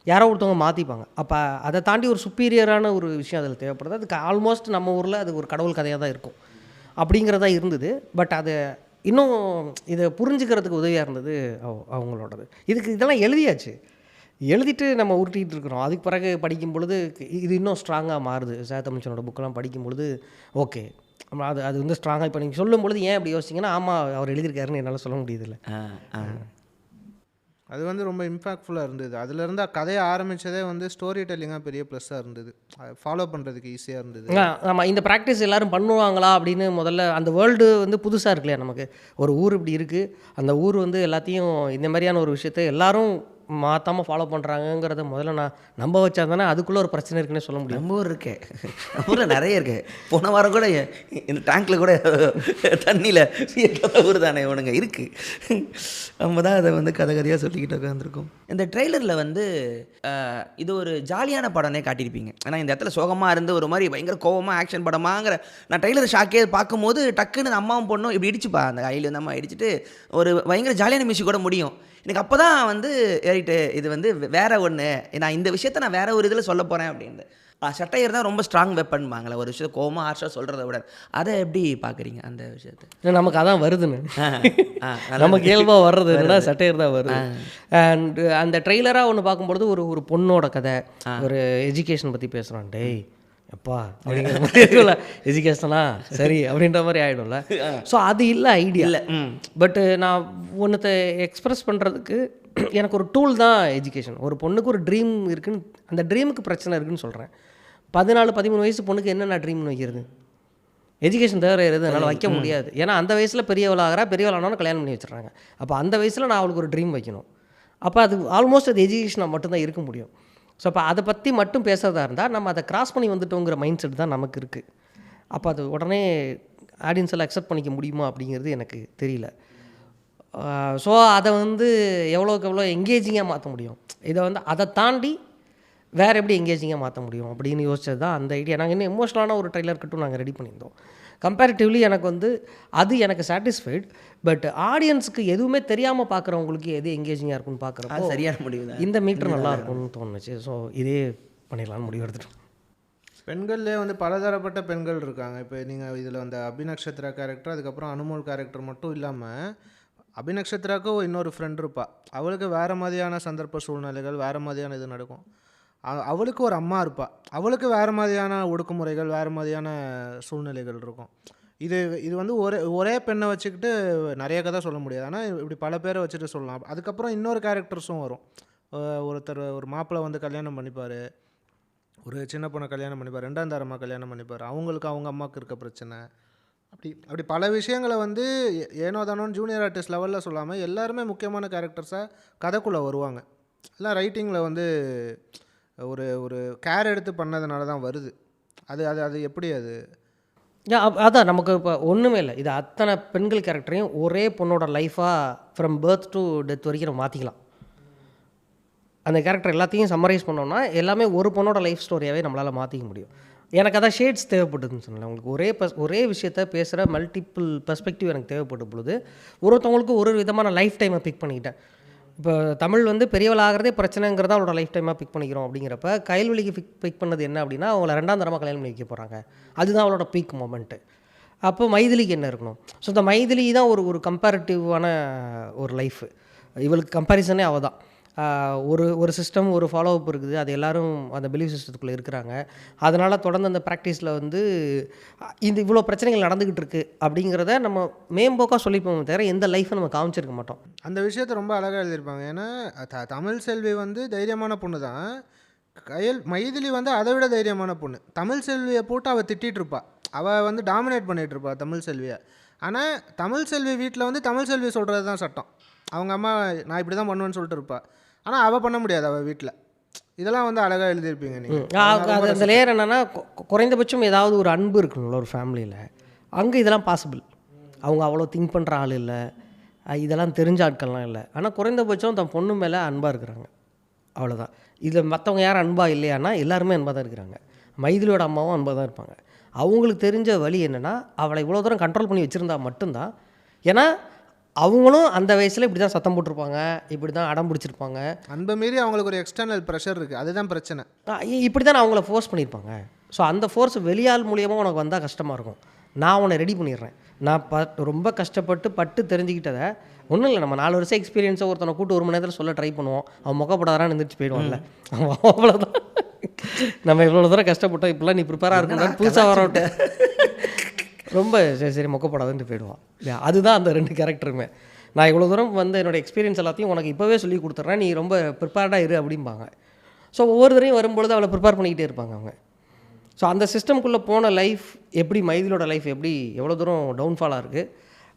யாரோ ஒருத்தவங்க மாற்றிப்பாங்க. அப்போ அதை தாண்டி ஒரு சுப்பீரியரான ஒரு விஷயம் அதில் தேவைப்படுது. அதுக்கு ஆல்மோஸ்ட் நம்ம ஊரில் அது ஒரு கடவுள் கதையாக தான் இருக்கும் அப்படிங்கிறதா இருந்தது. பட் அது இன்னும் இதை புரிஞ்சுக்கிறதுக்கு உதவியாக இருந்தது அவங்களோடது. இதெல்லாம் எழுதியாச்சு, எழுதிட்டு நம்ம உருட்டிகிட்டு இருக்கிறோம். அதுக்கு பிறகு படிக்கும் பொழுது இது இன்னும் ஸ்ட்ராங்காக மாறுது. சாத்தமிழ்ச்சனோட புக்கெல்லாம் படிக்கும் பொழுது ஓகே அது வந்து ஸ்ட்ராங்காக இப்போ நீங்கள் சொல்லும் பொழுது ஏன் அப்படி யோசிச்சிங்கன்னா ஆமாம் அவர் எழுதியிருக்காருன்னு என்னால் சொல்ல முடியுதில்ல. அது வந்து ரொம்ப இம்பாக்ட்ஃபுல்லாக இருந்தது. அதுலேருந்து கதையை ஆரம்பித்ததே வந்து ஸ்டோரி டெல்லிங்காக பெரிய ப்ளஸ்ஸாக இருந்தது. ஃபாலோ பண்ணுறதுக்கு ஈஸியாக இருந்தது. ஆமாம், இந்த ப்ராக்டிஸ் எல்லோரும் பண்ணுவாங்களா அப்படின்னு முதல்ல அந்த வேர்ல்டு வந்து புதுசாக இருக்கு இல்லையா நமக்கு. ஒரு ஊர் இப்படி இருக்குது, அந்த ஊர் வந்து எல்லாத்தையும் இந்த மாதிரியான ஒரு விஷயத்தை எல்லோரும் மாற்றாமல் ஃபாலோ பண்ணுறாங்கங்கிறத முதல்ல நான் நம்ப வச்சா தானே அதுக்குள்ளே ஒரு பிரச்சனை இருக்குன்னு சொல்ல முடியும். நம்ம ஊர் இருக்கே, நம்ம ஊரில் நிறைய இருக்கு. போன வாரம் கூட இந்த டேங்க்கில் கூட தண்ணியில் ஊர் தானே இவனுங்க இருக்குது. நம்ம தான் அதை வந்து கதை கதையாக சொல்லிக்கிட்டு உட்காந்துருக்கோம். இந்த ட்ரெய்லரில் வந்து இது ஒரு ஜாலியான படம்னே காட்டியிருப்பீங்க. ஏன்னா இந்த இடத்துல சோகமாக இருந்து ஒரு மாதிரி பயங்கர கோவமாக ஆக்ஷன் படமாங்கிற நான் ட்ரெய்லர் ஷாக்கே பார்க்கும்போது டக்குன்னு அம்மாவும் பொண்ணும் இப்படி இடிச்சுப்பா அந்த கையில் வந்து அம்மா இடிச்சிட்டு ஒரு பயங்கர ஜாலியான மியூசிக் கூட முடியும். எனக்கு அப்போ தான் வந்து ஏறிட்டு இது வந்து வேற ஒன்று, நான் இந்த விஷயத்த நான் வேற ஒரு இதில் சொல்ல போகிறேன் அப்படின்னு. சட்டையர் தான் ரொம்ப ஸ்ட்ராங் வெப்பன்பாங்களே ஒரு விஷயத்தை கோவமாக ஹார்ஷாக சொல்கிறத விட. அதை எப்படி பார்க்குறீங்க அந்த விஷயத்தை? நமக்கு அதான் வருதுன்னு நமக்கு இயல்பாக வர்றதுன்னா சட்டையர் தான் வருது. அண்ட் அந்த ட்ரெய்லராக ஒன்று பார்க்கும்பொழுது ஒரு பொண்ணோட கதை, ஒரு எஜுகேஷன் பற்றி பேசுகிறான். டேய் எப்பா அப்படிங்கிற மாதிரி இருக்கும்ல, எஜுகேஷனா சரி அப்படின்ற மாதிரி ஆகிடும்ல. ஸோ அது இல்லை ஐடியா இல்லை. பட்டு நான் ஒன்றத்தை எக்ஸ்ப்ரெஸ் பண்ணுறதுக்கு எனக்கு ஒரு டூல் தான் எஜுகேஷன். ஒரு பொண்ணுக்கு ஒரு ட்ரீம் இருக்குன்னு, அந்த ட்ரீமுக்கு பிரச்சனை இருக்குன்னு சொல்கிறேன். 14-13 வயசு பொண்ணுக்கு என்னென்ன ட்ரீம்னு வைக்கிறது? எஜுகேஷன் தவிர எது என்னால் வைக்க முடியாது. ஏன்னா அந்த வயசில் பெரியவளாகிறா, பெரியவளானோன்னு கல்யாணம் பண்ணி வச்சுறாங்க. அப்போ அந்த வயசில் நான் அவளுக்கு ஒரு ட்ரீம் வைக்கணும். அப்போ அது ஆல்மோஸ்ட் அது எஜுகேஷனாக மட்டும்தான் இருக்க முடியும். ஸோ அப்போ அதை பற்றி மட்டும் பேசுகிறதா இருந்தால் நம்ம அதை கிராஸ் பண்ணி வந்துட்டோங்கிற மைண்ட் செட் தான் நமக்கு இருக்குது. அப்போ அது உடனே ஆடியன்ஸ் எல்லாம் அக்செப்ட் பண்ணிக்க முடியுமா அப்படிங்கிறது எனக்கு தெரியல. ஸோ அதை வந்து எவ்வளோக்கு எவ்வளோ எங்கேஜிங்காக மாற்ற முடியும், இதை வந்து அதை தாண்டி வேறு எப்படி எங்கேஜிங்காக மாற்ற முடியும் அப்படின்னு யோசிச்சது தான் அந்த ஐடியா. நாங்கள் இன்னும் எமோஷனலான ஒரு ட்ரெய்லர் கட்டும் நாங்கள் ரெடி பண்ணியிருந்தோம். கம்பேரிட்டிவ்லி எனக்கு வந்து அது எனக்கு சாட்டிஸ்ஃபைட். பட் ஆடியன்ஸுக்கு எதுவுமே தெரியாமல் பார்க்குறவங்களுக்கு எது எங்கேஜிங்காக இருக்குன்னு பார்க்குறப்போ சரியான முடிவு இந்த மீட்டர் நல்லா இருக்கும்னு தோணுச்சு. ஸோ இதே பண்ணிடலான்னு முடிவு எடுத்துட்டோம். பெண்கள்லேயே வந்து பலதரப்பட்ட பெண்கள் இருக்காங்க. இப்போ நீங்கள் இதில் வந்து அபிநக்ஷத்ரா கேரக்டர், அதுக்கப்புறம் அனுமோல் கேரக்டர் மட்டும் இல்லாமல் அபிநக்ஷத்ராவுக்கு இன்னொரு ஃப்ரெண்ட் இருப்பாள். அவளுக்கு வேறு மாதிரியான சந்தர்ப்ப சூழ்நிலைகள், வேறு மாதிரியான இது நடக்கும். அவளுக்கு ஒரு அம்மா இருப்பாள், அவளுக்கு வேறு மாதிரியான ஒடுக்குமுறைகள், வேறு மாதிரியான சூழ்நிலைகள் இருக்கும். இது இது வந்து ஒரே பெண்ணை வச்சுக்கிட்டு நிறைய கதை சொல்ல முடியாது. ஆனால் இப்படி பல பேரை வச்சுட்டு சொல்லலாம். அதுக்கப்புறம் இன்னொரு கேரக்டர்ஸும் வரும். ஒரு மாப்பிள்ளை வந்து கல்யாணம் பண்ணிப்பார், ஒரு சின்ன பொண்ணை கல்யாணம் பண்ணிப்பார், 2ஆம் தரமாக கல்யாணம் பண்ணிப்பார், அவங்களுக்கு அவங்க அம்மாவுக்கு இருக்க பிரச்சனை, அப்படி பல விஷயங்களை வந்து ஏனோ தானோன்னு ஜூனியர் ஆர்டிஸ்ட் லெவலில் சொல்லாமல் எல்லாருமே முக்கியமான கேரக்டர்ஸாக கதைக்குள்ளே வருவாங்க. எல்லாம் ரைட்டிங்கில் வந்து ஒரு ஒரு கேர் எடுத்து பண்ணதுனால தான் வருது. அது அது அது எப்படி அது அதான் நமக்கு இப்போ ஒன்றுமே இல்லை. இது அத்தனை பெண்கள் கேரக்டரையும் ஒரே பொண்ணோட லைஃபாக ஃப்ரம் பர்த் டு டெத் வரைக்கும் நம்ம மாற்றிக்கலாம். அந்த கேரக்டர் எல்லாத்தையும் சம்மரைஸ் பண்ணோம்னா எல்லாமே ஒரு பொண்ணோட லைஃப் ஸ்டோரியாகவே நம்மளால் மாற்றிக்க முடியும். எனக்கு அதான் ஷேட்ஸ் தேவைப்படுதுன்னு சொன்னேன். உங்களுக்கு ஒரே விஷயத்த பேசுகிற மல்டிபிள் பெர்ஸ்பெக்டிவ் எனக்கு தேவைப்பட்ட பொழுது ஒருத்தவங்களுக்கு ஒரு விதமான லைஃப் டைமை பிக் பண்ணிக்கிட்டேன். இப்போ தமிழ் வந்து பெரியவளாகிறதே பிரச்சனைங்கிறத அவளோட லைஃப் டைமாக பிக் பண்ணிக்கிறோம். அப்படிங்கிறப்ப கயல்வெளிக்கு பிக் பண்ணது என்ன அப்படின்னா, அவங்கள 2ஆம் தரமாக கல்யாணம் பண்ணி வைக்க போகிறாங்க. அதுதான் அவளோட பீக் மொமெண்ட்டு. அப்போ மைதிலிக்கு என்ன இருக்கணும்? ஸோ இந்த மைதிலி தான் ஒரு கம்பேரிட்டிவான ஒரு லைஃபு. இவளுக்கு கம்பேரிசனே அவள் தான். ஒரு சிஸ்டம், ஒரு ஃபாலோ அப் இருக்குது. அது எல்லோரும் அந்த பிலீஃப் சிஸ்டத்துக்குள்ளே இருக்கிறாங்க. அதனால் தொடர்ந்து அந்த ப்ராக்டிஸில் வந்து இவ்வளோ பிரச்சனைகள் நடந்துக்கிட்டு இருக்குது அப்படிங்கிறத நம்ம மேம்போக்காக சொல்லிப்போம் தவிர எந்த லைஃப்பை நம்ம காமிச்சிருக்க மாட்டோம். அந்த விஷயத்தை ரொம்ப அழகாக எழுதியிருப்பாங்க. ஏன்னா தமிழ் செல்வி வந்து தைரியமான பொண்ணு தான். மைதிலி வந்து அதை விட தைரியமான பொண்ணு. தமிழ் செல்வியை போட்டு அவள் திட்டிகிட்டு இருப்பாள். அவள் வந்து டாமினேட் பண்ணிகிட்டு இருப்பாள் தமிழ் செல்வியை. ஆனால் தமிழ் செல்வி வீட்டில் வந்து தமிழ் செல்வி சொல்கிறது தான் சட்டம். அவங்க அம்மா நான் இப்படி தான் பண்ணுவேன்னு சொல்லிட்டு இருப்பாள். ஆனால் அவள் பண்ண முடியாது அவள் வீட்டில். இதெல்லாம் வந்து அழகாக எழுதியிருப்பீங்க நீங்கள். அந்த லேயர் என்னென்னா, குறைந்தபட்சம் ஏதாவது ஒரு அன்பு இருக்கணும்ல ஒரு ஃபேமிலியில். அங்கே இதெல்லாம் பாசிபிள். அவங்க அவ்வளோ திங்க் பண்ணுற ஆள் இல்லை, இதெல்லாம் தெரிஞ்ச ஆட்கள்லாம் இல்லை. ஆனால் குறைந்தபட்சம் தன் பொண்ணு மேலே அன்பாக இருக்கிறாங்க, அவ்வளோதான். இதில் மற்றவங்க யாரும் அன்பாக இல்லையானா எல்லாருமே அன்பாக தான் இருக்கிறாங்க. மைதிலியோட அம்மாவும் அன்பாக தான் இருப்பாங்க. அவங்களுக்கு தெரிஞ்ச வழி என்னென்னா, அவளை இவ்வளோ தூரம் கண்ட்ரோல் பண்ணி வச்சுருந்தா மட்டும்தான். ஏன்னா அவங்களும் அந்த வயசில் இப்படி தான் சத்தம் போட்டிருப்பாங்க, இப்படி தான் அடம் பிடிச்சிருப்பாங்க. அன்பை மீறி அவங்களுக்கு ஒரு எக்ஸ்டர்னல் ப்ரெஷர் இருக்குது, அதுதான் பிரச்சனை. இப்படி தான் அவங்கள ஃபோர்ஸ் பண்ணியிருப்பாங்க. ஸோ அந்த ஃபோர்ஸ் வெளியால் மூலியமாக உனக்கு வந்தால் கஷ்டமாக இருக்கும். நான் உன்னை ரெடி பண்ணிடுறேன். நான் ரொம்ப கஷ்டப்பட்டு தெரிஞ்சுக்கிட்டதை ஒன்றும் இல்லை. நம்ம 4 வருஷம் எக்ஸ்பீரியன்ஸை ஒருத்தனை கூட்டு 1 மணி நேரத்தில் சொல்ல ட்ரை பண்ணுவோம். அவன் முகப்படாதான்னு எழுந்திரிச்சு போயிடுவான்ல, அவ்வளோதான். நம்ம இவ்வளோ தூரம் கஷ்டப்பட்டோம், இப்படிலாம் நீ ப்ரிப்பேராக இருக்கணும், புதுசாக வரவிட்ட ரொம்ப சரி மொக்கப்படாதுன்ட்டு போயிடுவான். அதுதான் அந்த 2 கேரக்டருமே. நான் இவ்வளோ தூரம் வந்து என்னோடய எக்ஸ்பீரியன்ஸ் எல்லாத்தையும் உனக்கு இப்போவே சொல்லி கொடுத்துட்றேன், நீ ரொம்ப ப்ரிப்பேர்டாக இரு அப்படிம்பாங்க. ஸோ ஒவ்வொரு தரையும் வரும்பொழுது அவளை ப்ரிப்பேர் பண்ணிக்கிட்டே இருப்பாங்க அவங்க. ஸோ அந்த சிஸ்டம்குள்ளே போன லைஃப் எப்படி, மைதிலோட லைஃப் எப்படி எவ்வளோ தூரம் டவுன்ஃபாலாக இருக்குது,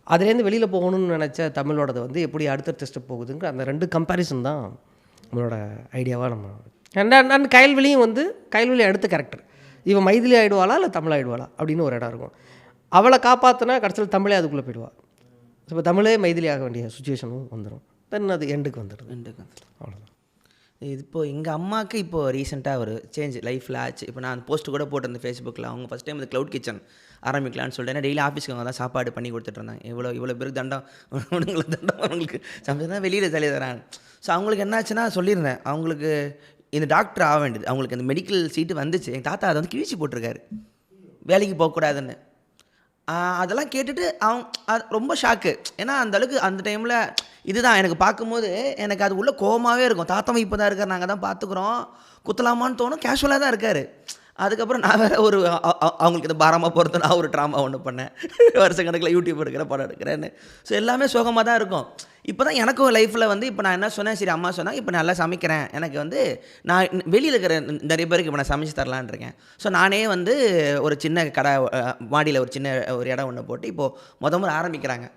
அதுலேருந்து வெளியில் போகணும்னு நினச்ச தமிழோடது வந்து எப்படி அடுத்தடுத்த ஸ்டெப் போகுதுங்கிற அந்த 2 கம்பேரிசன் தான் நம்மளோட ஐடியாவாக நம்ம. அண்ட் கயல்வெளியும் வந்து கயல்வெளி அடுத்த கேரக்டர். இவன் மைதிலி ஆகிடுவாளா இல்லை தமிழ் ஆகிடுவாளா அப்படின்னு ஒரு இடம் இருக்கும். அவளை காப்பாற்றினா கடைசியில் தமிழே அதுக்குள்ளே போயிடுவாள். இப்போ தமிழே மைதிலி ஆக வேண்டிய சுச்சுவேஷனும் வந்துடும். தென் அது எண்டுக்கு வந்துடும். அவ்வளோதான். இது இப்போது எங்கள் அம்மாவுக்கு இப்போது ரீசெண்டாக ஒரு சேஞ்ச் லைஃப்பில் ஆச்சு. இப்போ நான் போஸ்ட்டு கூட போட்டிருந்தேன் ஃபேஸ்புக்கில். அவங்க ஃபஸ்ட் டைம் இந்த க்ளவுட் கிச்சன் ஆரம்பிக்கலான்னு சொல்லிட்டு, ஏன்னா டெய்லி ஆஃபீஸ்க்கு அவங்க தான் சாப்பாடு பண்ணி கொடுத்துட்ருந்தாங்க. இவ்வளோ பேருக்கு தண்டம் அவங்களுக்கு சமைச்சு தான் வெளியில் தள்ளி தராங்க. ஸோ அவங்களுக்கு என்னாச்சுன்னா சொல்லியிருந்தேன், அவங்களுக்கு இந்த டாக்டர் ஆக வேண்டியது, அவங்களுக்கு இந்த மெடிக்கல் சீட்டு வந்துச்சு. எங்கள் தாத்தா அதை வந்து கிழிச்சி போட்டிருக்காரு, வேலைக்கு போகக்கூடாதுன்னு. அதெல்லாம் கேட்டுட்டு அது ரொம்ப ஷாக்கு. ஏன்னா அந்தளவுக்கு அந்த டைமில் இதுதான் எனக்கு பார்க்கும்போது எனக்கு அது உள்ள கோவமாகவே இருக்கும். தாத்தா இப்போ தான் இருக்கார், நாங்கள் தான் பார்த்துக்குறோம், குத்தலாமான்னு தோணும். கேஷுவலாக தான் இருக்கார். அதுக்கப்புறம் நான் வேறு அவங்களுக்கு இந்த பாரமாக பொறுத்து நான் ஒரு ட்ராமா ஒன்று பண்ணேன், வருஷக்கணக்கில் யூடியூப் எடுக்கிறேன், படம் எடுக்கிறேன்னு. ஸோ எல்லாமே சோகமாக தான் இருக்கும். இப்போ தான் எனக்கும் லைஃப்பில் வந்து இப்போ நான் என்ன சொன்னேன், சரி அம்மா சொன்னாங்க இப்போ நல்லா சமைக்கிறேன், எனக்கு வந்து நான் வெளியில் இருக்கிற நிறைய பேருக்கு இப்போ நான் சமைச்சு தரலான் இருக்கேன். ஸோ நானே வந்து ஒரு சின்ன கடை மாடியில் ஒரு சின்ன ஒரு இடம் ஒன்று போட்டு இப்போது முறை ஆரம்பிக்கிறாங்க.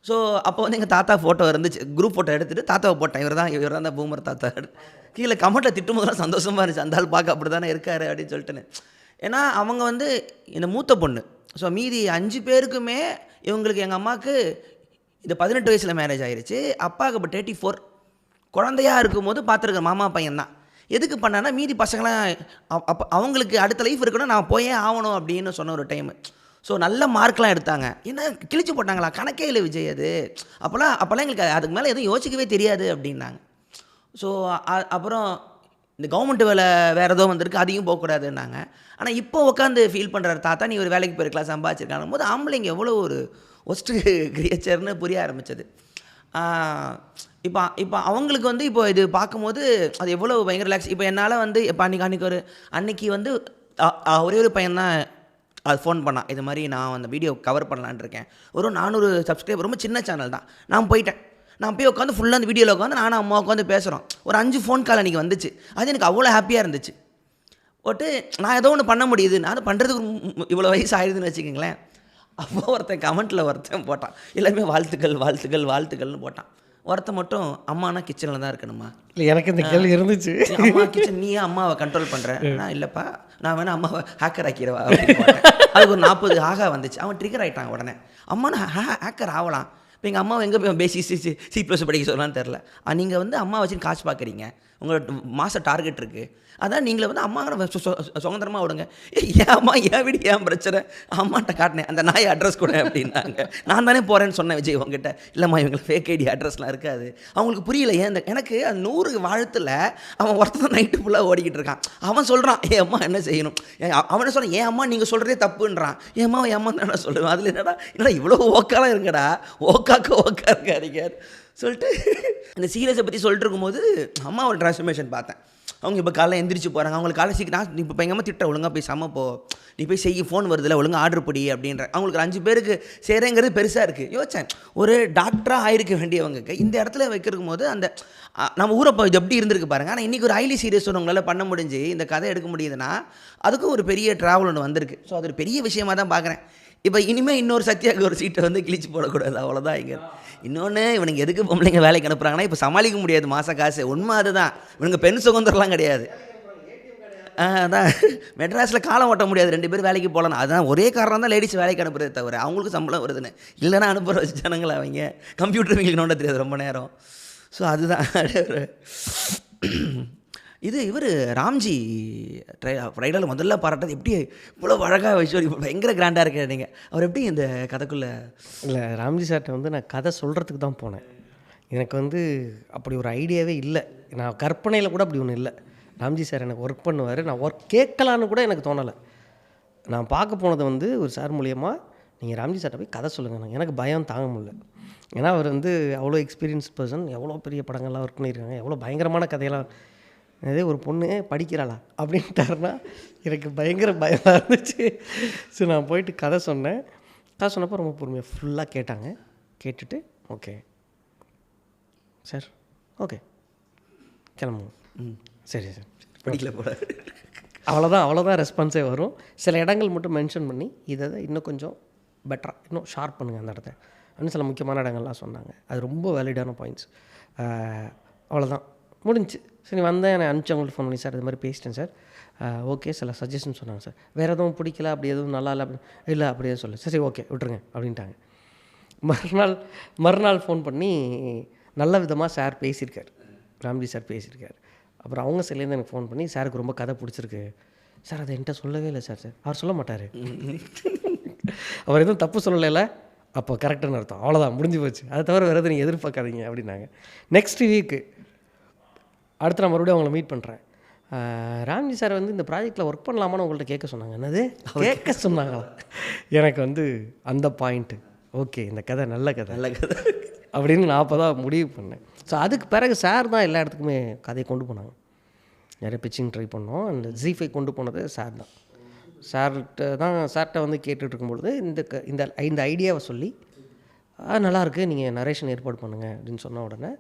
ஸோ அப்போ வந்து எங்கள் தாத்தா ஃபோட்டோ இருந்துச்சு, குரூப் ஃபோட்டோ எடுத்துகிட்டு தாத்தாவை போட்டேன். இவர் தான் பூமர் தாத்தா. கீழே கமெண்ட்டை திட்டும் போதெல்லாம் சந்தோஷமாக இருந்துச்சு, அந்த ஆள் பார்க்க அப்படி தானே இருக்காரு அப்படின்னு சொல்லிட்டுன்னு. ஏன்னா அவங்க வந்து இந்த மூத்த பொண்ணு. ஸோ மீதி 5 பேருக்குமே இவங்களுக்கு எங்கள் அம்மாவுக்கு இந்த 18 வயசில் மேரேஜ் ஆகிருச்சு. அப்பாவுக்கு இப்போ 34. குழந்தையாக இருக்கும்போது பார்த்துருக்க மாமா பையன் தான். எதுக்கு பண்ணேன்னா மீதி பசங்களாம் அப்போ அவங்களுக்கு அடுத்த லைஃப் இருக்கணும், நான் போயே ஆகணும் அப்படின்னு சொன்ன ஒரு டைமு. ஸோ நல்ல மார்க்லாம் எடுத்தாங்க. என்ன கிழிச்சு போட்டாங்களா, கணக்கே இல்லை விஜய் அது. அப்போல்லாம் எங்களுக்கு அதுக்கு மேலே எதுவும் யோசிக்கவே தெரியாது அப்படின்னாங்க. ஸோ அப்புறம் இந்த கவர்மெண்ட் வேலை வேறு ஏதோ வந்திருக்கு, அதையும் போகக்கூடாதுன்னாங்க. ஆனால் இப்போ உட்காந்து ஃபீல் பண்ணுறாரு தாத்தா, நீ ஒரு வேலைக்கு போயிருக்கலாம் சம்பாதிச்சிருக்காங்க போது ஆம்பளைங்க எவ்வளோ ஒரு ஒஸ்ட்டு கிரியேச்சர்னு புரிய ஆரம்பித்தது. இப்போ அவங்களுக்கு வந்து இப்போ இது பார்க்கும்போது அது எவ்வளோ பயங்கர ரிலாக்ஸ். இப்போ என்னால் வந்து இப்போ அன்றைக்கி வந்து ஒரே ஒரு பையன்தான் அது ஃபோன் பண்ணான், இது மாதிரி நான் அந்த வீடியோ கவர் பண்ணலான்னு இருக்கேன், ஒரு 400 சப்ஸ்கிரைபர், ரொம்ப சின்ன சேனல் தான். நான் போயிட்டேன். நான் போய் உட்காந்து ஃபுல்லாக அந்த வீடியோவில் உட்காந்து நானும் அம்மா உட்காந்து பேசுகிறோம். ஒரு 5 ஃபோன் கால் அன்றைக்கி வந்துச்சு. அது எனக்கு அவ்வளோ ஹாப்பியாக இருந்துச்சு. போட்டு நான் ஏதோ ஒன்று பண்ண முடியுது, நான் அது பண்ணுறதுக்கு இவ்வளோ வயசு ஆயிடுதுன்னு வச்சுக்கிங்களேன். அப்போ ஒருத்தன் கமெண்ட்டில் ஒருத்தன் போட்டான், எல்லாமே வாழ்த்துக்கள் வாழ்த்துக்கள் வாழ்த்துக்கள்னு போட்டான். ஒருத்தன் மட்டும் அம்மானா கிச்சனில் தான் இருக்கணுமா. இல்லை, எனக்கு இந்த கேள்வி இருந்துச்சு. அம்மா கிச்சன், நீ அம்மாவை கண்ட்ரோல் பண்ணுறேன். நான் இல்லைப்பா, நான் வேணா அம்மாவை ஹேக்கர் ஆக்கிடுவா அப்படின்னு போட்டேன். அதுக்கு ஒரு 40 ஆகா வந்துச்சு. அவன் ட்ரிகர் ஆகிட்டான் உடனே. அம்மா நான் ஹேக்கர் ஆகலாம். இப்போ எங்கள் அம்மாவை எங்கே போய் பேசி சி ப்ளஸ் படிக்க சொல்லலான்னு தெரில. நீங்கள் வந்து அம்மா வச்சு காசு பார்க்குறீங்க, உங்களோட மாத டார்கெட் இருக்குது, அதான் நீங்களே வந்து அம்மா சுதந்திரமாக விடுங்க. ஏன் அம்மா ஏன் வீடு ஏன் பிரச்சனை, அம்மாட்ட காட்டினேன் அந்த நாய் அட்ரஸ் கூட அப்படின்னாங்க. நான் தானே போகிறேன்னு சொன்னேன் விஜய் உங்ககிட்ட. இல்லைம்மா இவங்களுக்கு ஃபேக் ஐடி அட்ரஸ்லாம் இருக்காது. அவங்களுக்கு புரியல ஏன் எனக்கு அந்த 100 வாழ்த்தில் அவன் ஒருத்தர் நைட்டு ஃபுல்லாக ஓடிக்கிட்டு இருக்கான். அவன் சொல்கிறான் என் அம்மா என்ன செய்யணும், அவனை சொல்கிறான் என் அம்மா நீங்கள் சொல்கிறதே தப்புன்றான். என் அம்மா என் அம்மா தானே சொல்லுவேன். அதில் என்னடா இவ்வளோ ஓக்காலாம் இருங்கடா, ஓக்கா இருக்காருங்க சொல்லிட்டு இந்த சீரியஸை பற்றி சொல்லிட்டு இருக்கும்போது அம்மாவோட ட்ரான்ஸ்ஃபர்மேஷன் பார்த்தேன். அவங்க இப்போ காலைல எந்திரிச்சு போகிறாங்க. அவங்களுக்கு காலை சீக்கிரம் நான் இப்போ எங்கள் அம்மா திட்ட ஒழுங்காக போய் சமைப்போ, நீ போய் செய்ய, ஃபோன் வருதில்ல ஒழுங்காக ஆர்டர் படி அப்படின்ற. அவங்களுக்கு 5 பேருக்கு செய்கிறேங்கிறது பெருசாக இருக்குது. யோசிச்சேன், ஒரு டாக்டராக ஆயிருக்க வேண்டியவங்க இந்த இடத்துல வைக்கிறக்கும் போது அந்த நம்ம ஊரை இப்போ இது எப்படி இருந்திருக்கு பாருங்கள். ஆனால் இன்றைக்கி ஒரு ஹைலி சீரியஸ் உங்களால் பண்ண முடிஞ்சு இந்த கதை எடுக்க முடியுதுன்னா அதுக்கும் ஒரு பெரிய ட்ராவல் ஒன்று வந்திருக்கு. ஸோ அது ஒரு பெரிய விஷயமாக தான் பார்க்குறேன். இப்போ இனிமேல் இன்னொரு சத்யாவுக்கு ஒரு சீட்டை வந்து கிழிச்சு போடக்கூடாது, அவ்வளோதான். இங்கே இன்னொன்று, இவனுக்கு எதுக்கு பொம்பளைங்க வேலைக்கு அனுப்புகிறாங்கன்னா இப்போ சமாளிக்க முடியாது மாத காசு. உண்மை அதுதான். இவனுங்க பெண் சுதந்திரம்லாம் கிடையாது. அதான் மெட்ராஸில் காலம் ஓட்ட முடியாது, 2 பேர் வேலைக்கு போகலாம். அதுதான் ஒரே காரணம் தான் லேடிஸ் வேலைக்கு அனுப்புறதே தவிர அவங்களுக்கு சம்பளம் வருதுன்னு. இல்லைன்னா அனுப்புகிற வச்சு ஜனங்களை அவங்க கம்ப்யூட்டர் வீங்களுக்கு நோண்ட தெரியாது ரொம்ப நேரம். ஸோ அதுதான் இது. இவர் ராம்ஜி ரைடரில் முதல்ல பாராட்டது எப்படி இவ்வளோ அழகாக வச்சு பயங்கர கிராண்டாக இருக்கார். நீங்கள் அவர் எப்படி இந்த கதைக்குள்ளே? இல்லை, ராம்ஜி சார்ட்ட வந்து நான் கதை சொல்கிறதுக்கு தான் போனேன். எனக்கு வந்து அப்படி ஒரு ஐடியாவே இல்லை. நான் கற்பனையில் கூட அப்படி ஒன்றும் இல்லை. ராம்ஜி சார் எனக்கு ஒர்க் பண்ணுவார், நான் ஒர்க் கேட்கலான்னு கூட எனக்கு தோணலை. நான் பார்க்க போனது வந்து ஒரு சார் மூலியமாக, நீங்கள் ராம்ஜி சார்ட்ட போய் கதை சொல்லுங்கள். எனக்கு பயம் தாங்க முடியல. ஏன்னா அவர் வந்து அவ்வளோ எக்ஸ்பீரியன்ஸ் பர்சன், எவ்வளோ பெரிய படங்கள்லாம் ஒர்க் பண்ணியிருக்காங்க, எவ்வளோ பயங்கரமான கதையெல்லாம். அதே ஒரு பொண்ணு படிக்கிறாளா அப்படின்ட்டாருன்னா எனக்கு பயங்கர பயமாக இருந்துச்சு. ஸோ நான் போயிட்டு கதை சொன்னேன். கதை சொன்னப்போ ரொம்ப பொறுமையாக ஃபுல்லாக கேட்டாங்க. கேட்டுட்டு ஓகே சார், ஓகே கிளம்புவோம், சரி சார் படிக்கல போல, அவ்வளோதான் ரெஸ்பான்ஸே வரும். சில இடங்கள் மட்டும் மென்ஷன் பண்ணி இதை இன்னும் கொஞ்சம் பெட்டராக இன்னும் ஷார்ப் பண்ணுங்கள் அந்த இடத்த அப்படின்னு சில முக்கியமான இடங்கள்லாம் சொன்னாங்க. அது ரொம்ப வேலிடான பாயிண்ட்ஸ். அவ்வளோதான், முடிஞ்சு. சரி வந்தேன், நான் அனுப்பிச்சு அவங்கள்ட்ட ஃபோன் பண்ணி, சார் இது மாதிரி பேசிட்டேன் சார், ஓகே சில சஜஷன் சொன்னாங்க சார், வேறு எதுவும் பிடிக்கல அப்படி எதுவும் நல்லா இல்லை அப்படி இல்லை அப்படியே சொல்லு, சரி ஓகே விட்டுருங்க அப்படின்ட்டாங்க. மறுநாள் ஃபோன் பண்ணி நல்ல விதமாக சார் பேசியிருக்கார், ராம்ஜி சார் பேசியிருக்கார். அப்புறம் அவங்க சிலேருந்து எனக்கு ஃபோன் பண்ணி, சாருக்கு ரொம்ப கதை பிடிச்சிருக்கு சார், அதை என்கிட்ட சொல்லவே இல்லை சார். அவர் சொல்ல மாட்டார், அவர் எதுவும் தப்பு சொல்லலைல்ல, அப்போ கரெக்டுன்னு அர்த்தம், அவ்வளோதான் முடிஞ்சு போச்சு, அதை தவிர வேறு எதுவும் நீங்கள் எதிர்பார்க்காதீங்க அப்படின்னாங்க. நெக்ஸ்ட் வீக்கு அடுத்து நான் மறுபடியும் அவங்கள மீட் பண்ணுறேன். ராம்ஜி சார் வந்து இந்த ப்ராஜெக்டில் ஒர்க் பண்ணலாமான்னு உங்கள்கிட்ட கேட்க சொன்னாங்க. என்னது கேட்க சொன்னாங்களா? எனக்கு வந்து அந்த பாயிண்ட்டு ஓகே, இந்த கதை நல்ல கதை அப்படின்னு நான் அப்போ தான் முடிவு பண்ணேன். ஸோ அதுக்கு பிறகு சார் தான் எல்லா இடத்துக்குமே கதையை கொண்டு போனாங்க. நிறைய பிச்சிங் ட்ரை பண்ணோம். அந்த ஜி5 கொண்டு போனது சார் தான். சார்கிட்ட வந்து கேட்டுட்டு இருக்கும்பொழுது இந்த ஐடியாவை சொல்லி நல்லாயிருக்கு, நீங்கள் நரேஷன் ஏற்பாடு பண்ணுங்கள் அப்படின்னு சொன்ன உடனே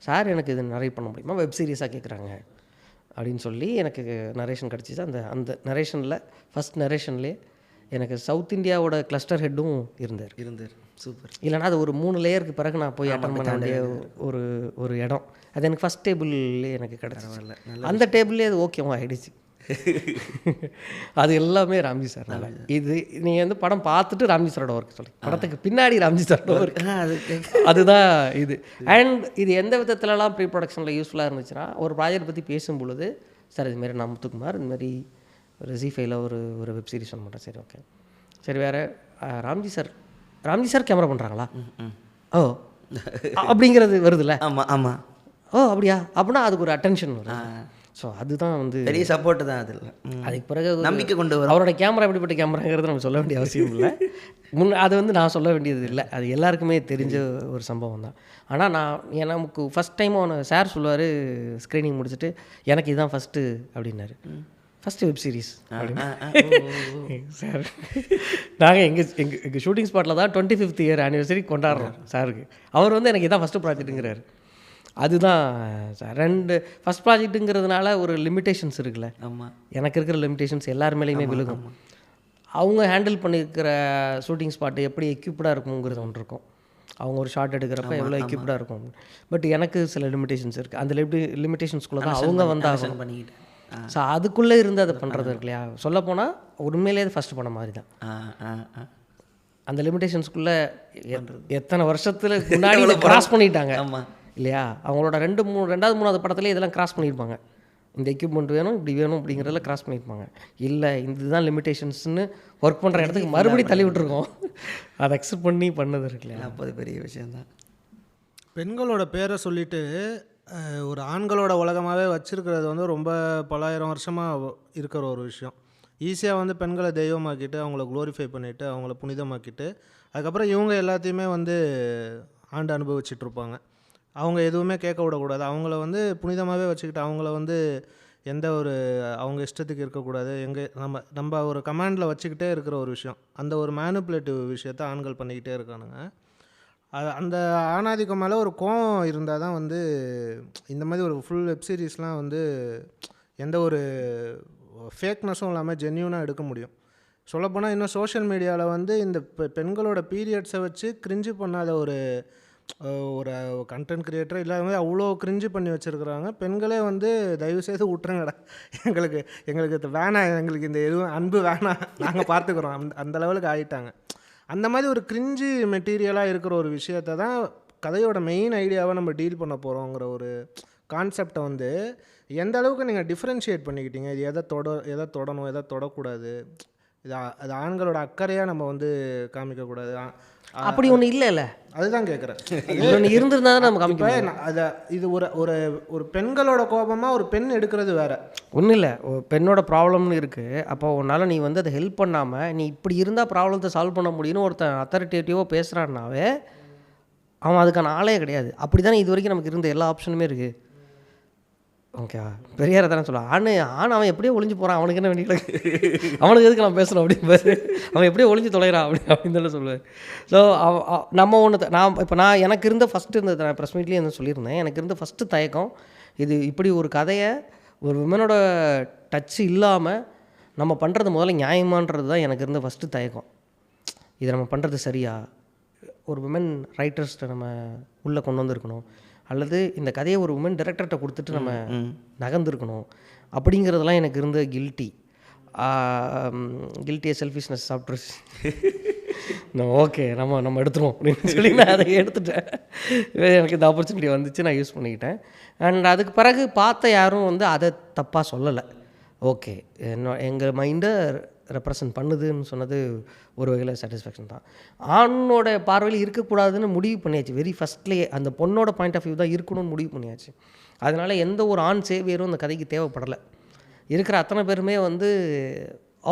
சார் எனக்கு இது நரேட் பண்ண முடியுமா, வெப் சீரிஸாக கேட்குறாங்க அப்படின்னு சொல்லி எனக்கு நரேஷன் கிடச்சிச்சு. அந்த நரேஷனில் ஃபஸ்ட் நரேஷன்லேயே எனக்கு சவுத் இந்தியாவோட கிளஸ்டர் ஹெட்டும் இருந்தார். சூப்பர். இல்லைனா அது ஒரு 3 லேயருக்கு பிறகு நான் போய் அட்டன் பண்ண வேண்டிய ஒரு இடம். அது எனக்கு ஃபஸ்ட் டேபிள்லேயே எனக்கு கிடச்சிச்சு. அந்த டேபிள்லேயே அது ஓகேவா ஆகிடுச்சு. அது எல்லாமே ராம்ஜி சார். இது நீங்கள் வந்து படம் பார்த்துட்டு ராம்ஜி சாரோட ஒர்க் சொல்லி, படத்துக்கு பின்னாடி ராம்ஜி சாரோட ஒர்க், அதுதான் இது. அண்ட் இது எந்த விதத்துலலாம் ப்ரீ ப்ரொடக்ஷனில் யூஸ்ஃபுல்லாக இருந்துச்சுன்னா, ஒரு ப்ராஜெக்ட் பற்றி பேசும்பொழுது, சார் இதுமாரி நான் முத்துக்குமார் இந்தமாதிரி ஒரு ஜி5ல ஒரு வெப் சீரிஸ் பண்ண மாட்டேன், சரி ஓகே, சரி வேறு ராம்ஜி சார் கேமரா பண்ணுறாங்களா, ஓ அப்படிங்கிறது வருதுல்ல, ஆமாம் ஓ அப்படியா, அப்படின்னா அதுக்கு ஒரு அட்டென்ஷன் வரும். ஸோ அதுதான் வந்து பெரிய சப்போர்ட்டு தான். அதில் அதுக்கு பிறகு நம்பிக்கை கொண்டு வரும். அவரோட கேமரா எப்படிப்பட்ட கேமராங்கிறது நம்ம சொல்ல வேண்டிய அவசியம் இல்லை. அது வந்து நான் சொல்ல வேண்டியது இல்லை, அது எல்லாருக்குமே தெரிஞ்ச ஒரு சம்பவம் தான். ஆனால் நமக்கு ஃபஸ்ட் டைம் சார் சொல்லுவார் ஸ்க்ரீனிங் முடிச்சுட்டு, எனக்கு இதுதான் ஃபஸ்ட்டு அப்படின்னாரு. ஃபஸ்ட்டு வெப் சீரிஸ் சார் நாங்கள் எங்கள் ஷூட்டிங் ஸ்பாட்டில் தான் 25th இயர் ஆனிவர்சரி கொண்டாடுறோம் சாருக்கு. அவர் வந்து எனக்கு இதான் ஃபஸ்ட்டு ப்ராஜெக்ட்டுங்கிறாரு. அதுதான் சார். ஃபஸ்ட் ப்ராஜெக்ட்டுங்கிறதுனால ஒரு லிமிட்டேஷன்ஸ் இருக்குல்ல. ஆமாம், எனக்கு இருக்கிற லிமிட்டேஷன்ஸ் எல்லார் மேலேயுமே விழுகும். அவங்க ஹேண்டில் பண்ணியிருக்கிற ஷூட்டிங் ஸ்பாட்டு எப்படி எக்யூப்டாக இருக்குங்கிறது ஒன்று இருக்கும். அவங்க ஒரு ஷார்ட் எடுக்கிறப்ப எவ்வளோ எக்யூப்டாக இருக்கும். பட் எனக்கு சில லிமிட்டேஷன்ஸ் இருக்குது. அந்த லிமிட்டேஷன்ஸ்குள்ளே தான் அவங்க வந்தாங்க பண்ணிக்கிட்டேன். ஸோ அதுக்குள்ளே இருந்து அதை பண்ணுறது இருக்கு இல்லையா. சொல்லப்போனால் உண்மையிலே அது ஃபஸ்ட்டு பண்ண மாதிரி தான். அந்த லிமிட்டேஷன்ஸ்குள்ளே எத்தனை வருஷத்தில் முன்னாடி கிராஸ் பண்ணிட்டாங்க இல்லையா. அவங்களோட 2வது 3வது படத்துலேயே இதெல்லாம் கிராஸ் பண்ணியிருப்பாங்க. இந்த எக்யூப்மெண்ட் வேணும், இப்படி வேணும் அப்படிங்கிறதெல்லாம் கிராஸ் பண்ணியிருப்பாங்க. இல்லை இதுதான் லிமிட்டேஷன்ஸ்னு ஒர்க் பண்ணுற இடத்துக்கு மறுபடியும் தள்ளி விட்டுருக்கோம். அதை அக்செப்ட் பண்ணி பண்ணது இருக்கு இல்லையா. அப்போ அது பெரிய விஷயந்தான். பெண்களோட பேரை சொல்லிட்டு ஒரு ஆண்களோட உலகமாகவே வச்சுருக்கிறது வந்து ரொம்ப பலாயிரம் வருஷமாக இருக்கிற ஒரு விஷயம். ஈஸியாக வந்து பெண்களை தெய்வமாக்கிட்டு அவங்கள க்ளோரிஃபை பண்ணிவிட்டு அவங்கள புனிதமாக்கிட்டு அதுக்கப்புறம் இவங்க எல்லாத்தையுமே வந்து ஆண்டு அனுபவிச்சிட்ருப்பாங்க. அவங்க எதுவுமே கேட்க விடக்கூடாது. அவங்கள வந்து புனிதமாகவே வச்சுக்கிட்டு அவங்கள வந்து எந்த ஒரு அவங்க இஷ்டத்துக்கு இருக்கக்கூடாது. நம்ம ஒரு கமாண்டில் வச்சுக்கிட்டே இருக்கிற ஒரு விஷயம். அந்த ஒரு மேனிப்புலேட்டிவ் விஷயத்தை ஆண்கள் பண்ணிக்கிட்டே இருக்கானுங்க. அந்த ஆணாதிக்கம் மேலே ஒரு கோவம் இருந்தால் தான் வந்து இந்த மாதிரி ஒரு ஃபுல் வெப் சீரிஸ்லாம் வந்து எந்த ஒரு ஃபேக்னஸும் இல்லாமல் ஜென்யூனாக எடுக்க முடியும். சொல்லப்போனால் இன்னும் சோஷியல் மீடியாவில் வந்து இந்த பெண்களோட பீரியட்ஸை வச்சு கிரிஞ்சு பண்ணாத ஒரு கண்டென்ட் கிரியேட்டர் இல்லாமல் அவ்வளோ கிரிஞ்சு பண்ணி வச்சுருக்குறாங்க. பெண்களே வந்து தயவுசெய்து விட்டுருங்கடா, எங்களுக்கு வேணாம், எங்களுக்கு இந்த எதுவும் அன்பு வேணாம், நாங்கள் பார்த்துக்குறோம், அந்த லெவலுக்கு ஆகிட்டாங்க. அந்த மாதிரி ஒரு கிரிஞ்சு மெட்டீரியலாக இருக்கிற ஒரு விஷயத்தை தான் கதையோட மெயின் ஐடியாவை நம்ம டீல் பண்ண போகிறோங்கிற ஒரு கான்செப்டை வந்து எந்த அளவுக்கு நீங்கள் டிஃப்ரென்ஷியேட் பண்ணிக்கிட்டீங்க. இது எதை தொடணும், எதை தொடக்கூடாது, அது ஆண்களோட அக்கறையாக நம்ம வந்து காமிக்கக்கூடாது. அப்படி ஒன்று இல்லைல்ல, அதுதான் கேட்குறேன். ஒன்று இருந்திருந்தா தான் நம்ம காமிப்போம். அதை இது ஒரு பெண்களோட கோபமாக ஒரு பெண் எடுக்கிறது வேறு ஒன்றும் இல்லை. பெண்ணோட ப்ராப்ளம்னு இருக்குது. அப்போ உன்னால் நீ வந்து அதை ஹெல்ப் பண்ணாமல் நீ இப்படி இருந்தால் ப்ராப்ளத்தை சால்வ் பண்ண முடியும்னு ஒருத்தன் அத்தாரிட்டேட்டிவாக பேசுகிறான்னாவே அவன் அதுக்கான ஆளே கிடையாது. அப்படி தானே இது வரைக்கும் நமக்கு இருந்த எல்லா ஆப்ஷனுமே இருக்குது. ஓகேவா, பெரியார தானே சொல்லுவான். ஆண் அவன் எப்படியோ ஒளிஞ்சு போகிறான், அவனுக்கு என்ன வேண்டிய அவனுக்கு எதுக்கு நான் பேசணும் அப்படின்னு அவன் எப்படியோ ஒளிஞ்சு தொலைகிறான் அப்படின்னு தானே சொல்லுவேன். ஸோ நம்ம நான் எனக்கு இருந்த ஃபஸ்ட்டு இருந்தது, நான் ப்ரெஸ் மீட்லேயே வந்து சொல்லியிருந்தேன், எனக்கு இருந்த ஃபஸ்ட்டு தயக்கம் இது. இப்படி ஒரு கதையை ஒரு விமனோட டச்சு இல்லாமல் நம்ம பண்ணுறது முதல்ல நியாயமான்றது தான் எனக்கு இருந்த ஃபஸ்ட்டு தயக்கம். இதை நம்ம பண்ணுறது சரியா, ஒரு விமன் ரைட்டர்ஸ்ட்டை நம்ம உள்ளே கொண்டு வந்திருக்கணும், அல்லது இந்த கதையை ஒரு உமன் டைரக்டர்கிட்ட கொடுத்துட்டு நம்ம நகர்ந்துருக்கணும் அப்படிங்கிறதெல்லாம் எனக்கு இருந்த கில்ட்டியை செல்ஃபிஷ்னஸ் சாப்பிட்ருச்சு. ஓகே நம்ம எடுத்துருவோம் அப்படின்னு சொல்லி நான் அதை எடுத்துட்டேன். எனக்கு இந்த ஆப்பர்ச்சுனிட்டி வந்துச்சு, நான் யூஸ் பண்ணிக்கிட்டேன். அண்ட் அதுக்கு பிறகு பார்த்த யாரும் வந்து அதை தப்பாக சொல்லலை. ஓகே, எங்கள் மைண்டை ரெப்ரசன்ட் பண்ணுதுன்னு சொன்னது ஒரு வகையில் சாட்டிஸ்ஃபேக்ஷன் தான். ஆணோட பார்வையில் இருக்கக்கூடாதுன்னு முடிவு பண்ணியாச்சு. வெரி ஃபஸ்ட்லேயே அந்த பொண்ணோட பாயிண்ட் ஆஃப் வியூ தான் இருக்கணும்னு முடிவு பண்ணியாச்சு. அதனால் எந்த ஒரு ஆண் சேவியரும் அந்த கதைக்கு தேவைப்படலை. இருக்கிற அத்தனை பேருமே வந்து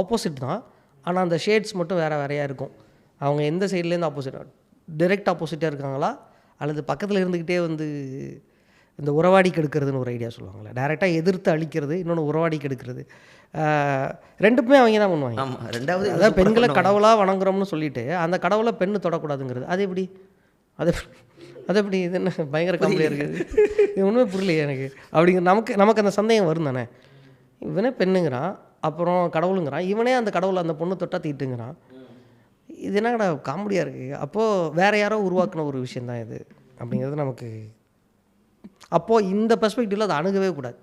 ஆப்போசிட் தான், ஆனால் அந்த ஷேட்ஸ் மட்டும் வேறையாக இருக்கும். அவங்க எந்த சைட்லேருந்து டைரெக்ட் ஆப்போசிட்டாக இருக்காங்களா, அல்லது பக்கத்தில் இருந்துக்கிட்டே வந்து இந்த உறவாடி கெடுக்கிறதுன்னு ஒரு ஐடியா சொல்லுவாங்களே, டைரெக்டாக எதிர்த்து அழிக்கிறது, இன்னொன்று உறவாடி கெடுக்கிறது. ரெண்டுமே அவங்க தான் பண்ணுவாங்க. ரெண்டாவது அதாவது பெண்களை கடவுளாக வணங்குறோம்னு சொல்லிட்டு அந்த கடவுளை பெண்ணு தொடக்கூடாதுங்கிறது அது எப்படி இது என்ன பயங்கர கம்மியாக இருக்குது, இது ஒன்றுமே புரியலையே எனக்கு அப்படிங்கிற நமக்கு அந்த சந்தேகம் வரும் தானே. இவனே பெண்ணுங்கிறான், அப்புறம் கடவுளுங்கிறான், இவனே அந்த கடவுளை அந்த பொண்ணு தொட்டா தீட்டுங்கிறான். இது என்னடா காமெடியாக இருக்குது. அப்போது வேறு யாரோ உருவாக்கின ஒரு விஷயந்தான் இது அப்படிங்கிறது நமக்கு. அப்போது இந்த பெர்ஸ்பெக்டிவில் அதை அணுகவே கூடாது.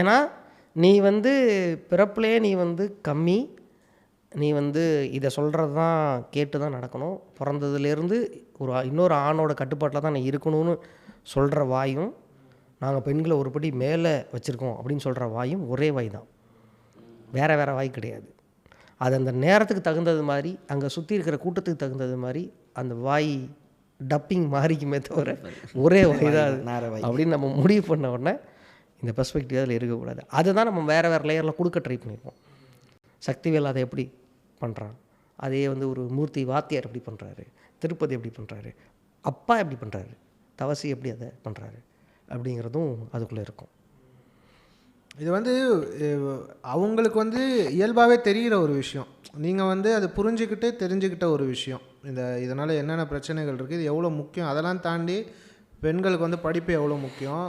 ஏன்னா நீ வந்து பிறப்புலேயே நீ வந்து கம்மி, நீ வந்து இதை சொல்கிறது தான் கேட்டு தான் நடக்கணும், பிறந்ததுலேருந்து இன்னொரு ஆணோட கட்டுப்பாட்டில் தான் நீ இருக்கணும்னு சொல்கிற வாயும், நாங்கள் பெண்களை ஒரு படி மேலே வச்சுருக்கோம் அப்படின்னு சொல்கிற வாயும் ஒரே வாய் தான், வேறு வாய் கிடையாது. அது அந்த நேரத்துக்கு தகுந்தது மாதிரி, அங்கே சுற்றி இருக்கிற கூட்டத்துக்கு தகுந்தது மாதிரி அந்த வாய் டப்பிங் மாறிக்குமே தவிர ஒரே வாய் தான் அப்படின்னு நம்ம முடிவு பண்ண உடனே இந்த பெர்ஸ்பெக்டிவ் அதில் இருக்கக்கூடாது. அதுதான் நம்ம வேறு லேயரில் கொடுக்க ட்ரை பண்ணியிருப்போம். சக்திவேல் அதை எப்படி பண்ணுறான், அதே வந்து ஒரு மூர்த்தி வாத்தியார் எப்படி பண்ணுறாரு, திருப்பதி எப்படி பண்ணுறாரு, அப்பா எப்படி பண்ணுறாரு, தவசி எப்படி அதை பண்ணுறாரு அப்படிங்கிறதும் அதுக்குள்ளே இருக்கும். இது வந்து அவங்களுக்கு வந்து இயல்பாகவே தெரிகிற ஒரு விஷயம். நீங்கள் வந்து அது புரிஞ்சுக்கிட்டு தெரிஞ்சுக்கிட்ட ஒரு விஷயம். இதனால் என்னென்ன பிரச்சனைகள் இருக்குது, இது எவ்வளோ முக்கியம், அதெல்லாம் தாண்டி பெண்களுக்கு வந்து படிப்பு எவ்வளோ முக்கியம்,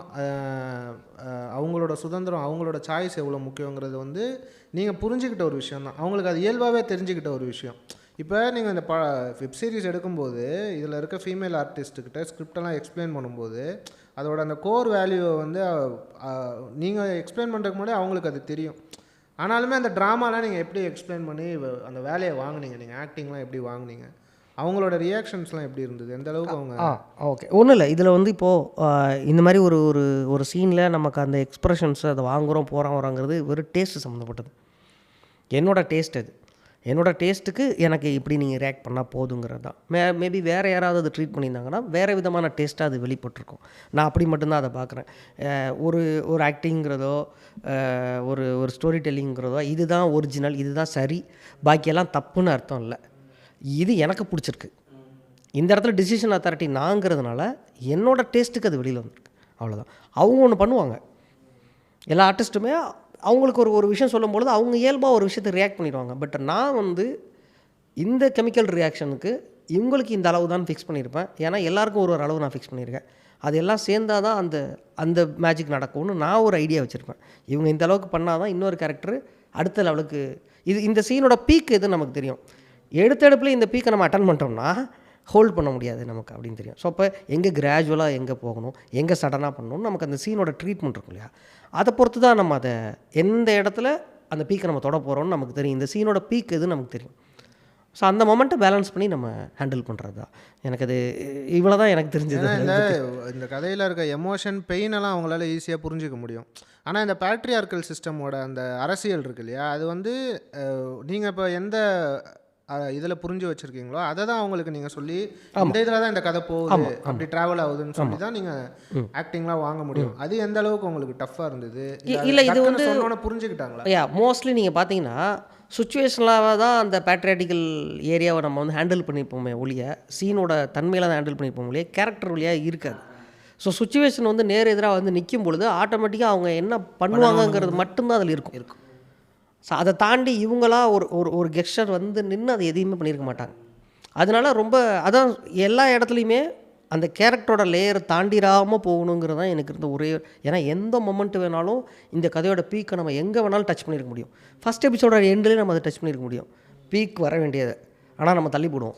அவங்களோட சுதந்திரம், அவங்களோட சாய்ஸ் எவ்வளோ முக்கியங்கிறது வந்து நீங்கள் புரிஞ்சுக்கிட்ட ஒரு விஷயம் தான். அவங்களுக்கு அது இயல்பாகவே தெரிஞ்சுக்கிட்ட ஒரு விஷயம். இப்போ நீங்கள் இந்த வெப் சீரிஸ் எடுக்கும்போது இதில் இருக்க ஃபீமேல் ஆர்டிஸ்ட்டுக்கிட்ட ஸ்கிரிப்டெல்லாம் எக்ஸ்பிளைன் பண்ணும்போது அதோட அந்த கோர் வேல்யூவை வந்து நீங்கள் எக்ஸ்பிளைன் பண்ணுறதுக்கு முன்னாடி அவங்களுக்கு அது தெரியும். ஆனாலுமே அந்த ட்ராமாலாம் நீங்கள் எப்படி எக்ஸ்பிளைன் பண்ணி அந்த வேலையை வாங்கினீங்க, நீங்கள் ஆக்டிங்லாம் எப்படி வாங்கினீங்க, அவங்களோட ரியாக்ஷன்ஸ்லாம் எப்படி இருந்தது, எந்த அளவுக்கு அவங்க? ஓகே, ஒன்றும் இல்லை. இதில் வந்து இப்போது இந்த மாதிரி ஒரு ஒரு ஒரு சீனில் நமக்கு அந்த எக்ஸ்ப்ரெஷன்ஸ் அதை வாங்குகிறோம் போகிறோம் வரோங்கிறது வெறும் டேஸ்ட்டு சம்மந்தப்பட்டது. என்னோடய டேஸ்ட் அது, என்னோடய டேஸ்ட்டுக்கு எனக்கு இப்படி நீங்கள் ரியாக்ட் பண்ணால் போதுங்கிறது தான். மேபி வேறு யாராவது அதை ட்ரீட் பண்ணியிருந்தாங்கன்னா வேறு விதமான டேஸ்ட்டாக அது வெளிப்பட்டிருக்கும். நான் அப்படி மட்டும்தான் அதை பார்க்குறேன். ஒரு ஆக்டிங்கிறதோ ஒரு ஸ்டோரி டெல்லிங்கிறதோ இதுதான் ஒரிஜினல், இதுதான் சரி, பாக்கியெல்லாம் தப்புன்னு அர்த்தம் இல்லை. இது எனக்கு பிடிச்சிருக்கு, இந்த இடத்துல டிசிஷன் அத்தாரிட்டி நாங்கிறதுனால என்னோடய டேஸ்ட்டுக்கு அது வெளியில் வந்துருக்கு, அவ்வளோதான். அவங்க ஒன்று பண்ணுவாங்க, எல்லா ஆர்டிஸ்ட்டுமே அவங்களுக்கு ஒரு விஷயம் சொல்லும்பொழுது அவங்க இயல்பாக ஒரு விஷயத்தை ரியாக்ட் பண்ணிடுவாங்க. பட் நான் வந்து இந்த கெமிக்கல் ரியாக்ஷனுக்கு இவங்களுக்கு இந்த அளவு தான் ஃபிக்ஸ் பண்ணியிருப்பேன். ஏன்னா எல்லாருக்கும் ஒரு அளவு நான் ஃபிக்ஸ் பண்ணியிருக்கேன். அது எல்லாம் சேர்ந்தால் தான் அந்த மேஜிக் நடக்கும்னு நான் ஒரு ஐடியா வச்சுருப்பேன். இவங்க இந்த அளவுக்கு பண்ணால் தான் இன்னொரு கேரக்டர் அடுத்த லெவலுக்கு. இந்த சீனோட பீக் எதுன்னு நமக்கு தெரியும். எடுத்தடுப்பில் இந்த பீக்கை நம்ம அட்டன் பண்ணிட்டோம்னா ஹோல்ட் பண்ண முடியாது நமக்கு அப்படின்னு தெரியும். ஸோ அப்போ எங்கே கிராஜுவலாக எங்கே போகணும், எங்கே சடனாக பண்ணணும், நமக்கு அந்த சீனோட ட்ரீட்மெண்ட் இருக்கும் இல்லையா, அதை பொறுத்து தான் நம்ம அதை எந்த இடத்துல அந்த பீக்கை நம்ம தொட போகிறோம்னு நமக்கு தெரியும். இந்த சீனோட பீக் எதுன்னு நமக்கு தெரியும். ஸோ அந்த மொமெண்ட்டை பேலன்ஸ் பண்ணி நம்ம ஹேண்டில் பண்ணுறது தான் எனக்கு அது இவ்வளோ தான் எனக்கு தெரிஞ்சது. இந்த கதையில் இருக்க எமோஷன் பெயின் எல்லாம் அவங்களால ஈஸியாக புரிஞ்சிக்க முடியும். ஆனால் இந்த பேட்ரியார்க்கல் சிஸ்டமோட அந்த அரசியல் இருக்கு இல்லையா, அது வந்து நீங்கள் இப்போ எந்த இதில் புரிஞ்சு வச்சுருக்கீங்களோ அதை தான் அவங்களுக்கு நீங்கள் சொல்லி இந்த இதில் தான் இந்த கதை போகுது, அப்படி ட்ராவல் ஆகுதுன்னு சொல்லி தான் நீங்கள் ஆக்டிங்லாம் வாங்க முடியும். அது எந்த அளவுக்கு உங்களுக்கு டஃப்பாக இருந்தது? இல்லை, இது வந்து சொன்னோன்னே புரிஞ்சுக்கிட்டாங்களா? மோஸ்ட்லி நீங்கள் பார்த்தீங்கன்னா சுச்சுவேஷனாக தான் அந்த பேட்ரியாட்டிக்கல் ஏரியாவை நம்ம வந்து ஹேண்டில் பண்ணியிருப்போமே ஒழிய, சீனோட தன்மையில் தான் ஹேண்டில் பண்ணியிருப்போம் ஒழிய கேரக்டர் வழியாக இருக்காது. ஸோ சுச்சுவேஷன் வந்து நேர் எதிராக வந்து நிற்கும் பொழுது ஆட்டோமேட்டிக்காக அவங்க என்ன பண்ணுவாங்கங்கிறது மட்டும்தான் அதில் இருக்கும். ஸோ அதை தாண்டி இவங்களாம் ஒரு கெஸ்டர் வந்து நின்று அதை எதையுமே பண்ணியிருக்க மாட்டாங்க. அதனால ரொம்ப அதான் எல்லா இடத்துலையுமே அந்த கேரக்டரோட லேயர் தாண்டிடாமல் போகணுங்கிறது தான் எனக்கு இருந்த ஒரே. ஏன்னா எந்த மொமெண்ட்டு வேணாலும் இந்த கதையோட பீக்கை நம்ம எங்கே வேணாலும் டச் பண்ணியிருக்க முடியும். ஃபஸ்ட் எபிசோட எண்ட்லேயே நம்ம அதை டச் பண்ணியிருக்க முடியும், பீக் வர வேண்டியது. ஆனால் நம்ம தள்ளி போடுவோம்.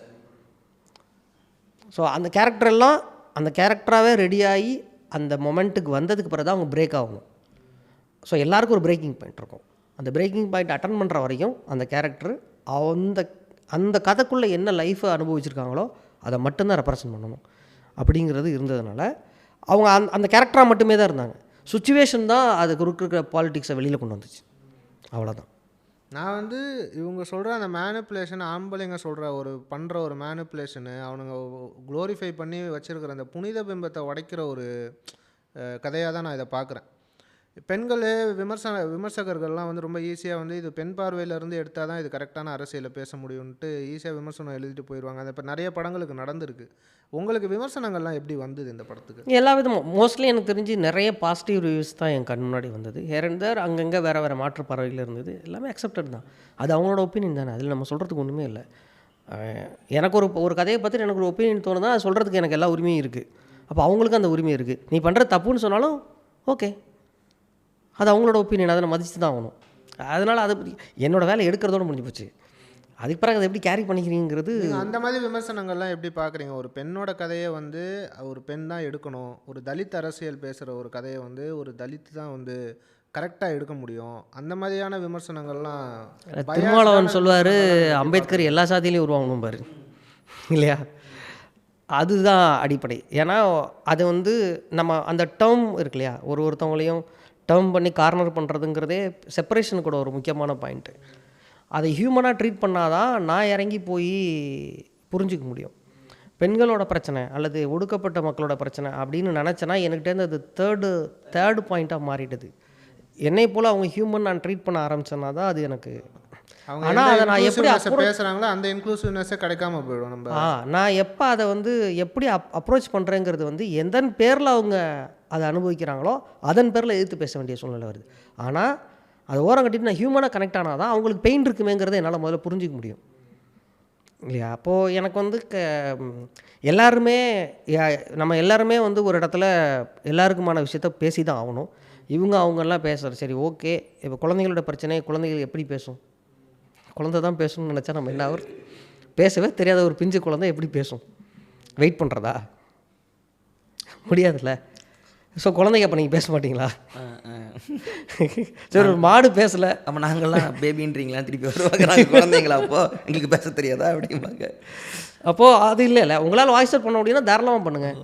ஸோ அந்த கேரக்டரெல்லாம் அந்த கேரக்டராகவே ரெடியாகி அந்த மொமெண்ட்டுக்கு வந்ததுக்கு பிறகு தான் அவங்க பிரேக் ஆகணும். ஸோ எல்லாருக்கும் ஒரு பிரேக்கிங் பாயிண்ட் இருக்கும். அந்த பிரேக்கிங் பாயிண்ட் அட்டன் பண்ணுற வரைக்கும் அந்த கேரக்டர் அந்த கதைக்குள்ளே என்ன லைஃப்பை அனுபவிச்சிருக்காங்களோ அதை மட்டும்தான் ரெப்ரசன்ட் பண்ணணும் அப்படிங்கிறது இருந்ததுனால அவங்க அந்த கேரக்டராக மட்டுமே தான் இருந்தாங்க. சுச்சுவேஷன் தான் அதுக்கு இருக்கிற பாலிட்டிக்ஸை வெளியில் கொண்டு வந்துச்சு, அவ்வளோதான். நான் வந்து இவங்க சொல்கிற அந்த மேனிப்புலேஷன், ஆம்பளைங்க சொல்கிற பண்ணுற ஒரு மேனிப்புலேஷனு, அவனுங்க க்ளோரிஃபை பண்ணி வச்சுருக்கிற அந்த புனித பிம்பத்தை உடைக்கிற ஒரு கதையாக தான் நான் இதை பார்க்குறேன். பெண்கள் விமர்சகர்கள்லாம் வந்து ரொம்ப ஈஸியாக வந்து இது பெண் பார்வையிலேருந்து எடுத்தால் தான் இது கரெக்டான அரசியலில் பேச முடியும்ன்ட்டு ஈஸியாக விமர்சனம் எழுதிட்டு போயிடுவாங்க. அது இப்போ நிறைய படங்களுக்கு நடந்திருக்கு. உங்களுக்கு விமர்சனங்கள்லாம் எப்படி வந்தது இந்த படத்துக்கு? எல்லா விதமும் மோஸ்ட்லி எனக்கு தெரிஞ்சு நிறைய பாசிட்டிவ் ரிவ்யூஸ் தான் என் கண் முன்னாடி வந்தது. ஹேர் அண்ட் தேர் அங்கங்கே வேறு மாற்று பறவைகள் இருந்தது. எல்லாமே அக்செப்டட் தான். அது அவங்களோட ஒப்பீனியன் தானே, அதில் நம்ம சொல்கிறதுக்கு ஒன்றுமே இல்லை. எனக்கு ஒரு கதையை பற்றி எனக்கு ஒரு ஒப்பீனியன் தோணுதா, அது சொல்கிறதுக்கு எனக்கு எல்லா உரிமையும் இருக்குது. அப்போ அவங்களுக்கு அந்த உரிமை இருக்குது. நீ பண்ணுற தப்புன்னு சொன்னாலும் ஓகே, அது அவங்களோட ஒப்பீனியன், அதை நான் மதித்து தான் ஆகணும். அதனால் அதை என்னோடய வேலை எடுக்கிறதோடு முடிஞ்சு போச்சு. அதுக்கு பிறகு அதை எப்படி கேரி பண்ணிக்கிறீங்கிறது. அந்த மாதிரி விமர்சனங்கள்லாம் எப்படி பார்க்குறீங்க? ஒரு பெண்ணோட கதையை வந்து ஒரு பெண் தான் எடுக்கணும், ஒரு தலித் அரசியல் பேசுகிற ஒரு கதையை வந்து ஒரு தலித் தான் வந்து கரெக்டாக எடுக்க முடியும், அந்த மாதிரியான விமர்சனங்கள்லாம் திருமாவளவன் சொல்வார், அம்பேத்கர் எல்லா சாதியிலையும் உருவாகணும் பாரு இல்லையா? அதுதான் அடிப்படை. ஏன்னா அது வந்து நம்ம அந்த டேர்ம் இருக்கு இல்லையா, ஒருத்தவங்களையும் டேர்ம் பண்ணி கார்னர் பண்ணுறதுங்கிறதே செப்பரேஷனுக்கு கூட ஒரு முக்கியமான பாயிண்ட்டு. அதை ஹியூமனாக ட்ரீட் பண்ணாதான் நான் இறங்கி போய் புரிஞ்சிக்க முடியும். பெண்களோட பிரச்சனை அல்லது ஒடுக்கப்பட்ட மக்களோட பிரச்சனை அப்படின்னு நினச்சேன்னா எனக்கிட்டேருந்து அது தேர்டு பாயிண்ட்டாக மாறிடுது. என்னை போல் அவங்க ஹியூமன் நான் ட்ரீட் பண்ண ஆரம்பிச்சேன்னா தான் அது எனக்கு. ஆனால் அதை நான் எப்படி பேசுகிறாங்களோ அந்த இன்க்ளூசிவ்னஸே கிடைக்காம போயிடும். நம்ம நான் எப்போ அதை வந்து எப்படி அப்ரோச் பண்ணுறேங்கிறது வந்து எந்த பேரில் அவங்க அதை அனுபவிக்கிறாங்களோ அதன் பேரில் எதிர்த்து பேச வேண்டிய சூழ்நிலை வருது. ஆனால் அதை ஓரம் கட்டிட்டு நான் ஹியூமனாக கனெக்ட் ஆனால் தான் அவங்களுக்கு பெயின் இருக்குமேங்கிறத என்னால் முதல்ல புரிஞ்சிக்க முடியும் இல்லையா? அப்போது எனக்கு வந்து எல்லாருமே நம்ம எல்லாருமே வந்து ஒரு இடத்துல எல்லாருக்குமான விஷயத்த பேசி தான் ஆகணும். அவங்கெல்லாம் பேசுகிற சரி ஓகே. இப்போ குழந்தைங்களோட பிரச்சனை குழந்தைகள் எப்படி பேசும்? குழந்தை தான் பேசணும்னு நினச்சா நம்ம என்ன அவர் பேசவே தெரியாத ஒரு பிஞ்சு குழந்தை எப்படி பேசும்? வெயிட் பண்ணுறதா? முடியாதுல்ல. ஸோ குழந்தைங்க அப்போ நீங்கள் பேச மாட்டிங்களா? சரி ஒரு மாடு பேசலை அப்போ நாங்கள்லாம் பேபின்றீங்களா திருப்பி வருவாங்க. நாங்கள் குழந்தைங்களா அப்போது எங்களுக்கு பேச தெரியாதா அப்படிம்பாங்க. அப்போது அது இல்லைல்ல. உங்களால் வாய்ஸ் அவுட் பண்ண முடியும்னா தாராளமாக பண்ணுங்கள்.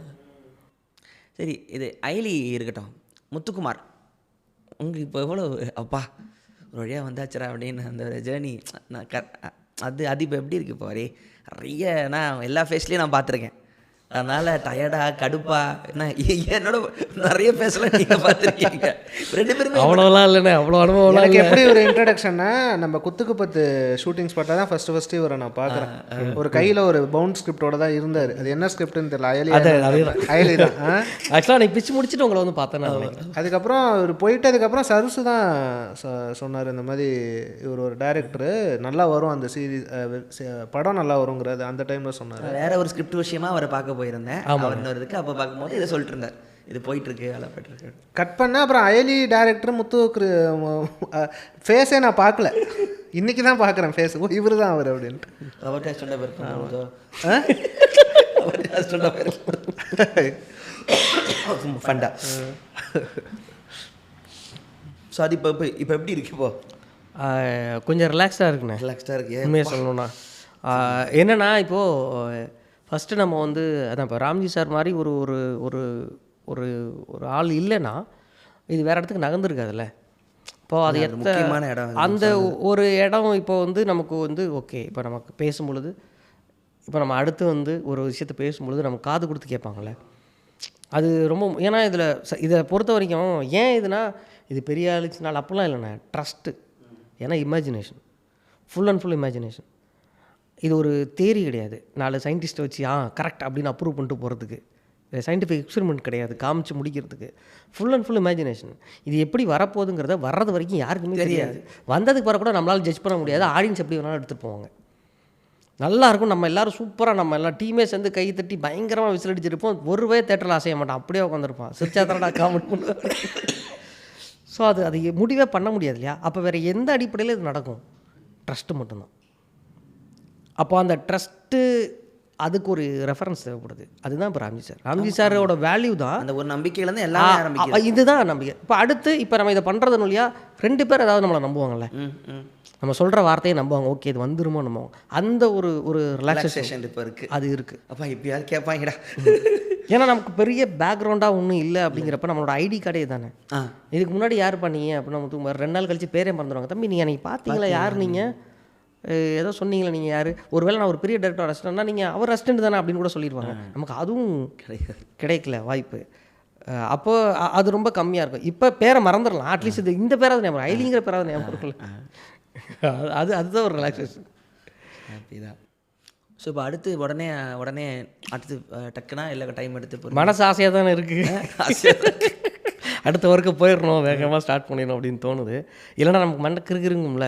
சரி இது ஐலி இருக்கட்டும். முத்துக்குமார் உங்களுக்கு இப்போ எவ்வளோ அப்பா ஒரு வழியாக வந்தாச்சுரா அப்படின்னு அந்த ஒரு ஜேர்னி நான் அது இப்போ எப்படி இருக்குது? இப்போ நிறைய நான் எல்லா ஃபேஸ்லேயும் நான் பார்த்துருக்கேன். அதனால் டயர்டா கடுப்பா என்ன என்னோட நிறைய பேசலாம் நீங்கள் பார்த்துருக்கீங்க. 2 பேருமே அவ்வளோலாம் இல்லைண்ணே. அவ்வளோ அனுபவம் எனக்கு எப்படி ஒரு இன்ட்ரடக்ஷன்னா நம்ம குத்துக்கு 10 ஷூட்டிங் ஸ்பாட்டாக தான் ஃபஸ்ட்டு இவரை நான் பார்க்குறேன். ஒரு கையில் ஒரு பவுண்ட் ஸ்கிரிப்டோட தான் இருந்தார். அது என்ன ஸ்கிரிப்ட்னு தெரியல. அயலி தான் ஆக்சுவலாக நீ பிச்சு முடிச்சுட்டு உங்களை வந்து பார்த்தேன் நான். அதுக்கப்புறம் இவர் போயிட்டு அதுக்கப்புறம் சருசு தான் சொன்னார் இந்த மாதிரி இவர் ஒரு டைரக்டரு நல்லா வரும் அந்த சீரீஸ் படம் நல்லா வருங்கிறது அந்த டைமில் சொன்னார். வேற ஒரு ஸ்கிரிப்ட் விஷயமா அவரை பார்க்க போயிருந்தேன். அவர் இன்னொருக்கு அப்போ பார்க்கும்போது இதை சொல்லிட்டு இருந்தார், இது போயிட்டுருக்கு அலப்பட்டுருக்கு. கட் பண்ண அப்புறம் அயலி டேரக்டர் முத்து ஃபேஸே நான் பார்க்கல. இன்னைக்கு தான் பார்க்குறேன் ஃபேஸ். ஓ இவர் தான் அவர் அப்படின்ட்டு. அவர்கிட்ட சொன்ன பேர் ஃபண்டா. ஸோ அது இப்போ எப்படி இருக்கு? இப்போ கொஞ்சம் ரிலாக்ஸ்டாக இருக்குண்ணே. ரிலாக்ஸ்டாக இருக்கு உண்மையாக சொல்லணும்னா. என்னென்னா இப்போது ஃபஸ்ட்டு நம்ம வந்து அதான் இப்போ ராம்ஜி சார் மாதிரி ஒரு ஒரு ஒரு ஒரு ஒரு ஆள் இல்லைன்னா இது வேறு இடத்துக்கு நகர்ந்துருக்காதுல்ல. இப்போது அது முக்கியமான இடம். அந்த ஒரு இடம் இப்போ வந்து நமக்கு வந்து ஓகே. இப்போ நமக்கு பேசும்பொழுது இப்போ நம்ம அடுத்து வந்து ஒரு விஷயத்தை பேசும்பொழுது நம்ம காது கொடுத்து கேட்பாங்கள்ல, அது ரொம்ப. ஏன்னா இதை பொறுத்த வரைக்கும் ஏன் இதுனா இது பெரிய ஆளுச்சுனால அப்படிலாம் இல்லைண்ணே. ட்ரஸ்ட்டு. ஏன்னா imagination, full and full imagination. இது ஒரு தியரி கிடையாது. 4 சயின்டிஸ்ட்டை வச்சு கரெக்ட் அப்படின்னு அப்ரூவ் பண்ணிட்டு போகிறதுக்கு. சயின்டிஃபிக் எக்ஸ்பெரிமெண்ட் கிடையாது காமிச்சு முடிக்கிறதுக்கு. Full and full imagination. இது எப்படி வரப்போகுதுங்கிறத வர்றது வரைக்கும் யாருக்குமே தெரியாது. வந்ததுக்கு பிறகு கூட நம்மளால் ஜட்ஜ் பண்ண முடியாது. ஆடியன்ஸ் எப்படி வேணாலும் எடுத்துகிட்டு போவாங்க. நல்லாயிருக்கும். நம்ம எல்லோரும் சூப்பராக நம்ம எல்லாம் டீமே சேர்ந்து கை தட்டி பயங்கரமாக விசில் அடிச்சிருப்போம். ஒருவே தேட்டரில் அசைய மாட்டான், அப்படியே உட்காந்துருப்பான். சிரிச்சா தரடா காமெண்ட் பண்ணுவேன். ஸோ அது முடிவே பண்ண முடியாது இல்லையா? அப்போ வேறு எந்த அடிப்படையில் இது நடக்கும்? ட்ரஸ்ட்டு மட்டும்தான். அப்போ அந்த ட்ரஸ்ட்டு அதுக்கு ஒரு ரெஃபரன்ஸ் தேவைப்படுது. அதுதான் இப்போ ராம்ஜி சாரோட வேல்யூ தான். அந்த ஒரு நம்பிக்கையிலேருந்து எல்லாமே ஆரம்பிக்கும். இதுதான் நம்பிக்கை. இப்போ அடுத்து இப்போ நம்ம இதை பண்ணுறது இல்லையா, 2 பேர் ஏதாவது நம்மளை நம்புவாங்கல்ல, நம்ம சொல்கிற வார்த்தையை நம்புவாங்க. ஓகே இது வந்துருமோ நம்புவாங்க. அந்த ஒரு ரிலாக்ஸேஷன் இப்போ இருக்குது. அது இருக்குது. அப்பா இப்போயாவது கேட்பாங்கடா. ஏன்னா நமக்கு பெரிய பேக்ரவுண்டாக ஒன்றும் இல்லை அப்படிங்கிறப்ப நம்மளோட ஐடி கார்டே தானே. இதுக்கு முன்னாடி யார் பண்ணீங்க அப்படின்னா 2 நாள் கழிச்சு பேரே மறந்துடுவாங்க. தம்பி நீங்கள் அன்றைக்கி பார்த்தீங்களா, யார் நீங்கள், ஏதோ சொன்னீங்களா நீங்கள் யார், ஒருவேளை நான் ஒரு பெரிய டேரக்டர் அசிஸ்டன்ட்னா நீங்கள் அவர் அசிஸ்டன்ட் தானே அப்படின்னு கூட சொல்லிடுவாங்க. நமக்கு அதுவும் கிடைக்கல வாய்ப்பு. அப்போது அது ரொம்ப கம்மியாக இருக்கும். இப்போ பேரை மறந்துடலாம். அட்லீஸ்ட் இது இந்த பேராது ஞாபகம், ஐலிங்கிற பேராது ஞாபகம் இருக்குல்ல. அதுதான் ஒரு ரிலாக்ஸேஷன். அப்படிதான். ஸோ இப்போ அடுத்து உடனே அடுத்து டக்குனா இல்லை டைம் எடுத்து மனசு ஆசையாக தானே இருக்குது. அடுத்த ஒர்க்கு போயிடணும், வேகமாக ஸ்டார்ட் பண்ணிடணும் அப்படின்னு தோணுது. இல்லைனா நமக்கு மண்டக்கு இருக்குங்கும்ல.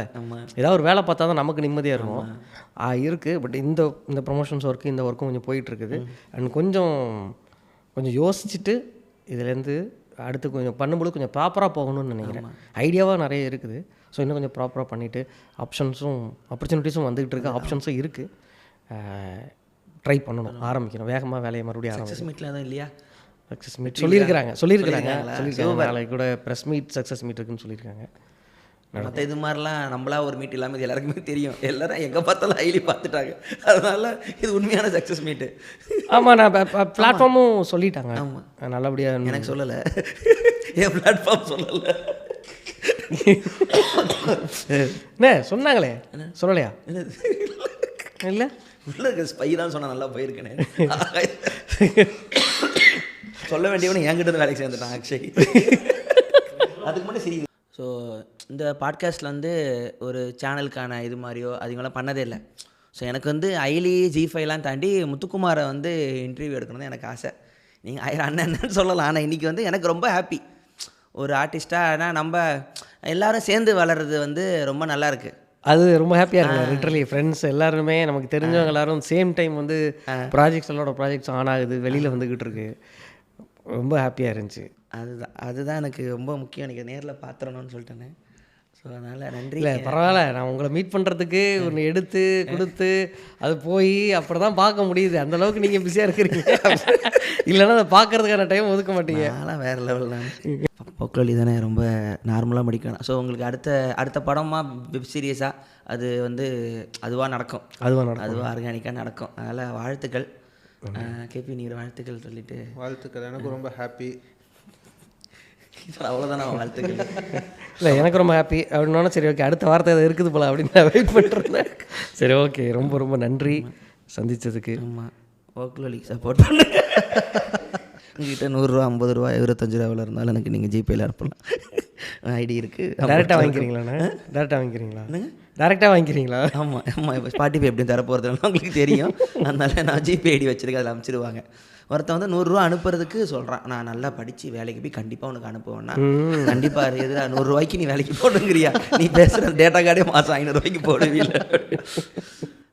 ஏதாவது ஒரு வேலை பார்த்தா தான் நமக்கு நிம்மதியாக இருக்கும். இருக்குது. பட் இந்த ப்ரொமோஷன்ஸ் ஒர்க்கு இந்த ஒர்க்கும் கொஞ்சம் போயிட்டுருக்குது. அண்ட் கொஞ்சம் யோசிச்சுட்டு இதுலேருந்து அடுத்து கொஞ்சம் பண்ணும்போது கொஞ்சம் ப்ராப்பராக போகணும்னு நினைக்கிறேன். ஐடியாவாக நிறைய இருக்குது. ஸோ இன்னும் கொஞ்சம் ப்ராப்பராக பண்ணிவிட்டு ஆப்பர்ச்சுனிட்டிஸும் வந்துகிட்டு இருக்குது, ஆப்ஷன்ஸும் இருக்குது. ட்ரை பண்ணணும், ஆரம்பிக்கணும், வேகமாக வேலையை மறுபடியும் சக்ஸஸ் மீட்டில் தான் இல்லையா? சக்ஸஸ் மீட் சொல்லியிருக்கிறாங்க நாளைக்கு கூட ப்ரெஸ் மீட் சக்ஸஸ் மீட் இருக்குன்னு சொல்லியிருக்காங்க. மற்ற இது மாதிரிலாம் நம்மளா ஒரு மீட் இல்லாமல் இது எல்லாருக்குமே தெரியும். எல்லாரும் எங்கே பார்த்தாலும் ஐலி பார்த்துட்டாங்க. அதனால இது உண்மையான சக்ஸஸ் மீட்டு. ஆமாம், நான் பிளாட்ஃபார்மும் சொல்லிட்டாங்க. ஆமாம், நல்லபடியாக. எனக்கு சொல்லலை, என் பிளாட்ஃபார்ம் சொல்லலை. என்ன சொன்னாங்களே, சொல்லலையா? இல்லை உள்ள இருக்க ஸ்பை தான் சொன்னால் நல்லா போயிருக்கேனே. சொல்ல வேண்டியவனு என்கிட்ட வேலைக்கு சேர்ந்துட்டான் ஆக்சுவலி. அதுக்கு மட்டும் சரி. ஸோ இந்த பாட்காஸ்ட்டில் வந்து ஒரு சேனலுக்கான இது மாதிரியோ அதுங்களாம் பண்ணதே இல்லை. ஸோ எனக்கு வந்து ஐலி G5 தாண்டி முத்துக்குமாரை வந்து இன்டர்வியூ எடுக்கணும்னு எனக்கு ஆசை. நீங்கள் 1000 அண்ணன்னு சொல்லலாம். ஆனால் இன்றைக்கி வந்து எனக்கு ரொம்ப ஹாப்பி ஒரு ஆர்டிஸ்ட்டாக. ஆனால் நம்ம எல்லோரும் சேர்ந்து வளர்கிறது வந்து ரொம்ப நல்லாயிருக்கு. அது ரொம்ப ஹாப்பியாக இருக்கும். லிட்ரலி ஃப்ரெண்ட்ஸ் எல்லாருமே நமக்கு தெரிஞ்சவங்க எல்லாரும் சேம் டைம் வந்து ப்ராஜெக்ட்ஸ் ஆன் ஆகுது, வெளியில் வந்துக்கிட்டு இருக்கு. ரொம்ப ஹாப்பியாக இருந்துச்சு. அதுதான் எனக்கு ரொம்ப முக்கியம். எனக்கு நேரில் பார்த்துடணும்னு சொல்லிட்டேன்னு. ஸோ அதனால் நன்றி. இல்லை பரவாயில்ல, நான் உங்களை மீட் பண்ணுறதுக்கு ஒன்று எடுத்து கொடுத்து அது போய் அப்புறம் தான் பார்க்க முடியுது. அந்தளவுக்கு நீங்கள் பிஸியாக இருக்கிறீங்க. இல்லைன்னா அதை பார்க்கறதுக்கான டைம் ஒதுக்க மாட்டீங்க. அதெல்லாம் வேறு லெவல் தான். ஓக்கலொலி தானே ரொம்ப நார்மலாக முடிக்கணும். ஸோ உங்களுக்கு அடுத்த படமாக வெப் சீரியஸாக அது வந்து அதுவாக நடக்கும். அதுவாக ஆர்கானிக்காக நடக்கும். அதனால் வாழ்த்துக்கள் கேபி. நீங்கள் வாழ்த்துக்கள் சொல்லிவிட்டு. வாழ்த்துக்கள். எனக்கு ரொம்ப ஹாப்பி. அவ்வளோதானே வாழ்த்துக்கள். இல்லை எனக்கு ரொம்ப ஹாப்பி அப்படின்னா சரி ஓகே அடுத்த வார்த்தை அது இருக்குது போல அப்படின்னு நான் வெயிட் பண்ணுறேன். சரி ஓகே, ரொம்ப ரொம்ப நன்றி சந்தித்ததுக்கு. ஆமாம், ஓக்கலொலிக்கு சப்போர்ட் பண்ணுங்க. உங்ககிட்ட 100 ரூபா 50 ரூபா 25 ரூபாவில் இருந்தாலும் எனக்கு நீங்கள் ஜிபேயில் அனுப்பலாம். ஐடி இருக்குது. டேரெக்டாக வாங்கிக்கிறீங்களாண்ணா? டேரெக்டாக வாங்கிக்கிறீங்களா? ஆமாம் இப்போ ஸ்பாட்டிஃபை எப்படி தர போகிறதுன்னு உங்களுக்கு தெரியும். அதனால் நான் ஜிபே ஐடி வச்சுருக்கேன், அதில் அனுப்பிச்சிடுவாங்க. ஒருத்தன் வந்து 100 ரூபா அனுப்புறதுக்கு சொல்கிறான். நான் நல்லா படித்து வேலைக்கு போய் கண்டிப்பாக உனக்கு அனுப்புவேன்னா கண்டிப்பாக எதிராக 100 ரூபாய்க்கு நீ வேலைக்கு போடுங்கிறியா? நீ பேசுகிற டேட்டா கார்டே மாதம் 500 ரூபாய்க்கு போடுவீங்க.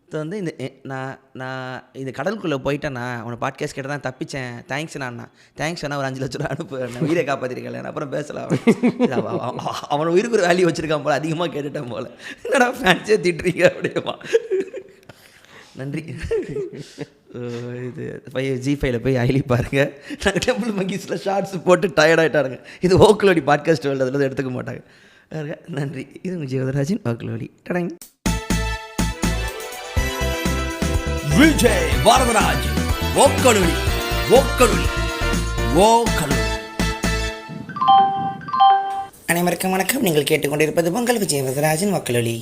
இப்போ வந்து நான் இந்த கடலுக்குள்ளே போயிட்டேன்னா உன்னை பாட்காஸ்ட் கேட்ட தான் தப்பிச்சேன். தேங்க்ஸ் வேணா ஒரு 5 லட்ச ரூபா அனுப்பு, உயிரை காப்பாற்றிருக்கேன், அப்புறம் பேசலாம். அவனை உயிருக்கு ஒரு வேல்யூ வச்சுருக்கான் போல், அதிகமாக கேட்டுட்டேன் போல். என்னடா ஃபேன்ஸே திட்டுறீங்க அப்படியேமா. நன்றி. இது ஜி5ல போய் ஐலி பாருங்கள். நாங்கள் டெம்பிள் மங்கீஸில் ஷார்ட்ஸ் போட்டு டயர்டாகிட்டாருங்க. இது ஓக்கலொலி பாட்காஸ்ட் வேர்ல்டு அதில் எடுத்துக்க மாட்டாங்க. நன்றி. இது உங்கள் ஜீவதராஜன் ஓக்கலொலி. டடங். விஜய் வரதராஜ் ஓக்கலுளி. அனைவருக்கும் வணக்கம். நீங்கள் கேட்டுக்கொண்டிருப்பது உங்கள் விஜய் வரதராஜன் वक्लोली.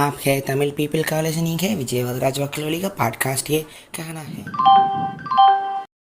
आप है तमिल पीपल का लिसनिंग है विजय वरदराज वक्लोली का पॉडकास्ट ये कहना है.